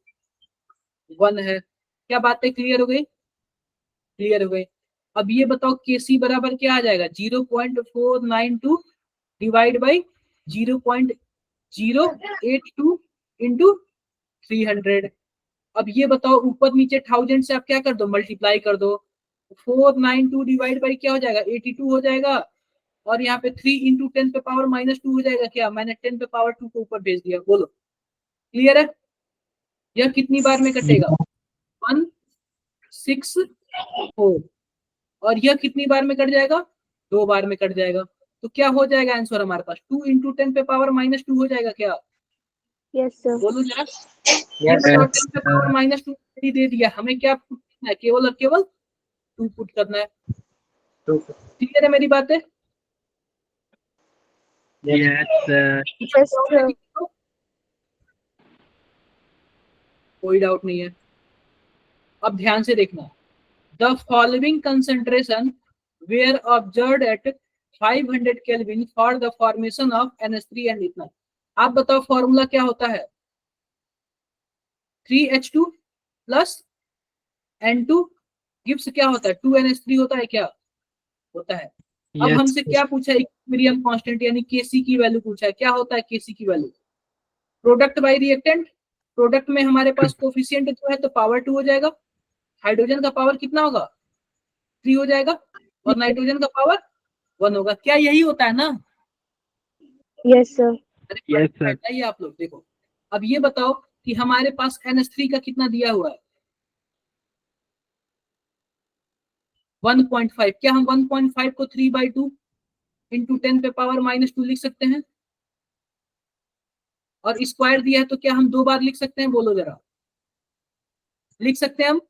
1 है। क्या बातें क्लियर हो गई? क्लियर हो गई। अब ये बताओ केसी बराबर क्या आ जाएगा? 0.492 डिवाइड बाई 0.082 इंटू 300। अब ये बताओ ऊपर नीचे 1000 से आप क्या कर दो? मल्टीप्लाई कर दो। 492 डिवाइड बाई क्या हो जाएगा? 82 हो जाएगा, और यहाँ पे 3 इंटू 10 पे पावर -2 हो जाएगा। क्या मैंने 10 पे पावर 2 को ऊपर भेज दिया? बोलो क्लियर है? यह कितनी बार में कटेगा? 1 6 4। और यह कितनी बार में कट जाएगा? 2 बार में कट जाएगा। तो क्या हो जाएगा आंसर हमारे पास? 2 इंटू 10 पे पावर -2 हो जाएगा। क्या Yes, sir. बोलो जरा? ये यस बताओ सर। 10 पे पावर -2 दे दिया, हमें क्या पुट करना है? केवल और केवल 2 पुट करना है। क्लियर है मेरी बातें? Yes sir. Yes, sir. कोई डाउट नहीं है। अब ध्यान से देखना, the following concentration were observed at 500 kelvin for the formation of NH3 and ethanol. आप बताओ फॉर्मूला क्या होता है? 3H2 प्लस N2 गिव्स क्या होता है? 2NH3 होता है। क्या होता है? अब हमसे क्या पूछा है? इक्विलिब्रियम कांस्टेंट यानी केसी की वैल्यू पूछा है। क्या होता है केसी की value? Product bye reactant. Product में हमारे पास कोफिशिएंट जो है तो पावर 2 हो जाएगा। हाइड्रोजन का पावर कितना होगा? 3 हो जाएगा, और नाइट्रोजन का पावर 1 होगा। क्या यही होता है ना? Yes, sir. Yes, sir. बताइए आप लोग। देखो अब ये बताओ कि हमारे पास NH3 का कितना दिया हुआ है? 1.5। क्या हम 1.5 को 3/2 इंटू 10 पे पावर -2 लिख सकते हैं? और स्क्वायर दिया है तो क्या हम 2 बार लिख सकते हैं? बोलो जरा, लिख सकते हैं हम?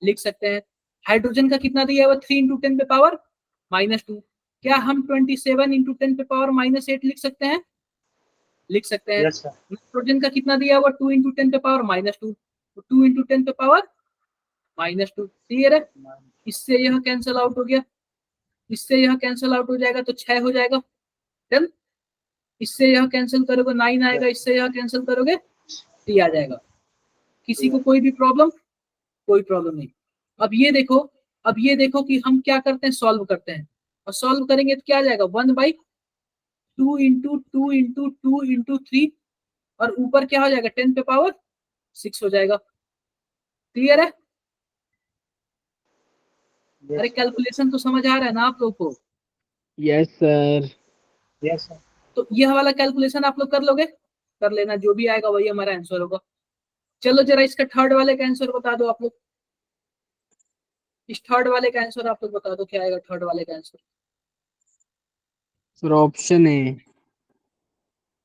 लिख सकते हैं। हाइड्रोजन का कितना दिया हुआ? 3 इंटू 10 पे पावर -2। क्या हम 27 इंटू 10 पे पावर -8 लिख सकते हैं? लिख सकते हैं। Yes sir. नाइट्रोजन का कितना दिया हुआ? 2 इंटू 10 पे पावर -2, तो 2 इंटू 10 पे पावर -2। क्लियर है? इससे यह कैंसिल आउट हो गया, इससे यह कैंसिल आउट हो जाएगा तो 6 हो जाएगा। डन। इससे यह कैंसिल करोगे 9 आएगा, इससे यह कैंसिल करोगे 3 आ जाएगा। किसी को कोई भी प्रॉब्लम? कोई प्रॉब्लम नहीं। अब ये देखो, अब ये देखो कि हम क्या करते हैं? सॉल्व करते हैं, और सॉल्व करेंगे तो क्या आ जाएगा? 1/2 इंटू 2 इंटू 2 इंटू 3, और ऊपर क्या हो जाएगा? 10 पे पावर 6 हो जाएगा। क्लियर है? अरे कैलकुलेशन तो समझ आ रहा है ना आप लोग को? Yes sir. Yes sir. तो यह वाला कैलकुलेशन आप लोग कर लोगे? कर लेना, जो भी आएगा वही हमारा आंसर होगा। चलो जरा इसका थर्ड वाले का आंसर बता दो आप लोग। इस थर्ड वाले का आंसर आप लोग बता दो, क्या आएगा थर्ड वाले का आंसर? Sir option A.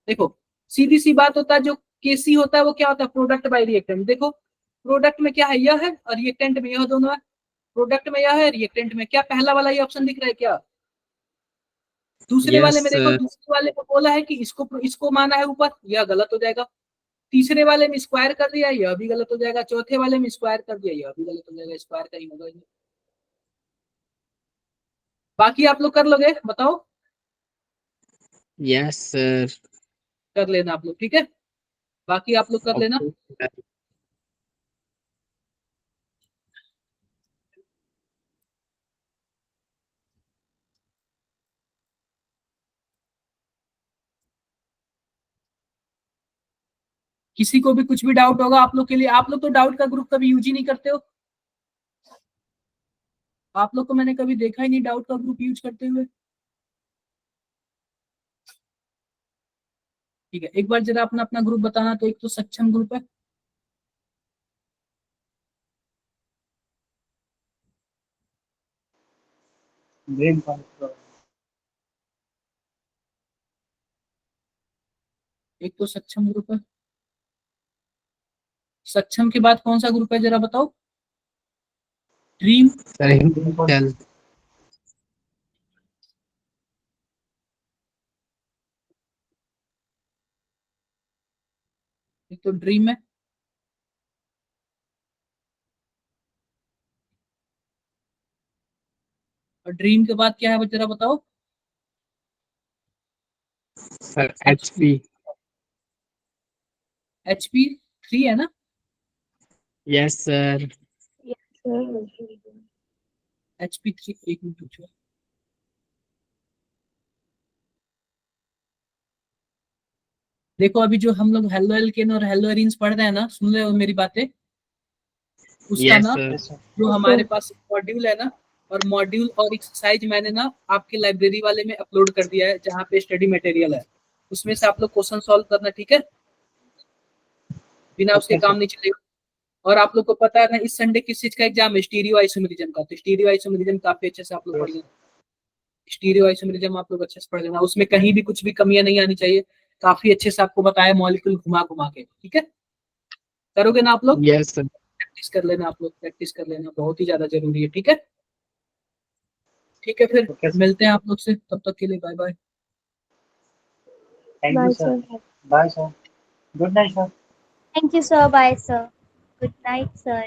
देखो सीधी सी बात होता है, जो केसी होता है वो क्या होता है? Product bye reactant. देखो प्रोडक्ट में क्या है? यह है, और रिएक्टेंट में यह दोनों है। प्रोडक्ट में यह है, रिएक्टेंट में क्या? पहला वाला ये ऑप्शन दिख रहा है क्या? दूसरे यस वाले में देखो, सर। दूसरे वाले में बोला है कि इसको माना है ऊपर, यह गलत हो जाएगा। तीसरे वाले में स्क्वायर कर दिया, यह भी गलत हो जाएगा। चौथे वाले में स्क्वायर कर दिया, यह भी गलत हो जाएगा। स्क्वायर का ही होगा ये। बाकी आप लोग कर लोगे? बताओ। Yes sir. कर लेना आप लोग, ठीक है? बाकी आप लोग कर लेना। किसी को भी कुछ भी डाउट होगा आप लोग के लिए? आप लोग तो डाउट का ग्रुप कभी यूज ही नहीं करते हो। आप लोग को मैंने कभी देखा ही नहीं डाउट का ग्रुप यूज करते हुए। ठीक है, एक बार जरा अपना अपना ग्रुप बताना। तो एक तो सक्षम ग्रुप है, ड्रीम कौन सा? एक तो सक्षम ग्रुप है, सक्षम के बाद कौन सा ग्रुप है जरा बताओ? Dream, sir Himachal. एक तो ड्रीम है, और ड्रीम के बाद क्या है वो जरा बताओ? Sir HP। HP 3 है ना? Yes sir. Yes, sir. HP 3, एक मिनट पूछो। देखो अभी जो हम लोग हेलो एल्केन और हेलो एरीन्स पढ़ रहे हैं ना, सुन रहे हो मेरी बातें? उसका यस ना सर। Yes, sir. जो हमारे पास मॉड्यूल है ना, और मॉड्यूल और एक्सरसाइज मैंने ना आपके लाइब्रेरी वाले में अपलोड कर दिया है, जहाँ पे स्टडी मटेरियल है, उसमें से आप लोग क्वेश्चन सॉल्व करना, ठीक है? बिना उसके Okay, काम sir. नहीं चलेगा। और आप लोग को पता है ना इस संडे किस चीज का एग्जाम है? स्टीरियो आइसोमेरिज्म का। तो स्टीरियो आइसोमेरिज्म काफी अच्छे से आप लोग पढ़ लेना। स्टीरियो आइसोमेरिज्म आप लोग अच्छे से पढ़ लेना, उसमें कहीं भी कुछ भी कमियां नहीं आनी चाहिए। काफी अच्छे से आपको बताया मॉलिक्यूल घुमा घुमा के, ठीक है? करोगे ना आप लोग? Yes sir. प्रैक्टिस कर लेना आप लोग, प्रैक्टिस कर लेना, बहुत ही ज्यादा जरूरी है, ठीक है? ठीक है, फिर Okay, sir. मिलते हैं आप लोग से, तब तक के लिए bye bye. Thank you, Bye, sir. sir. Bye, sir. Good night, sir. Thank you, sir. Bye, sir. Good night, sir.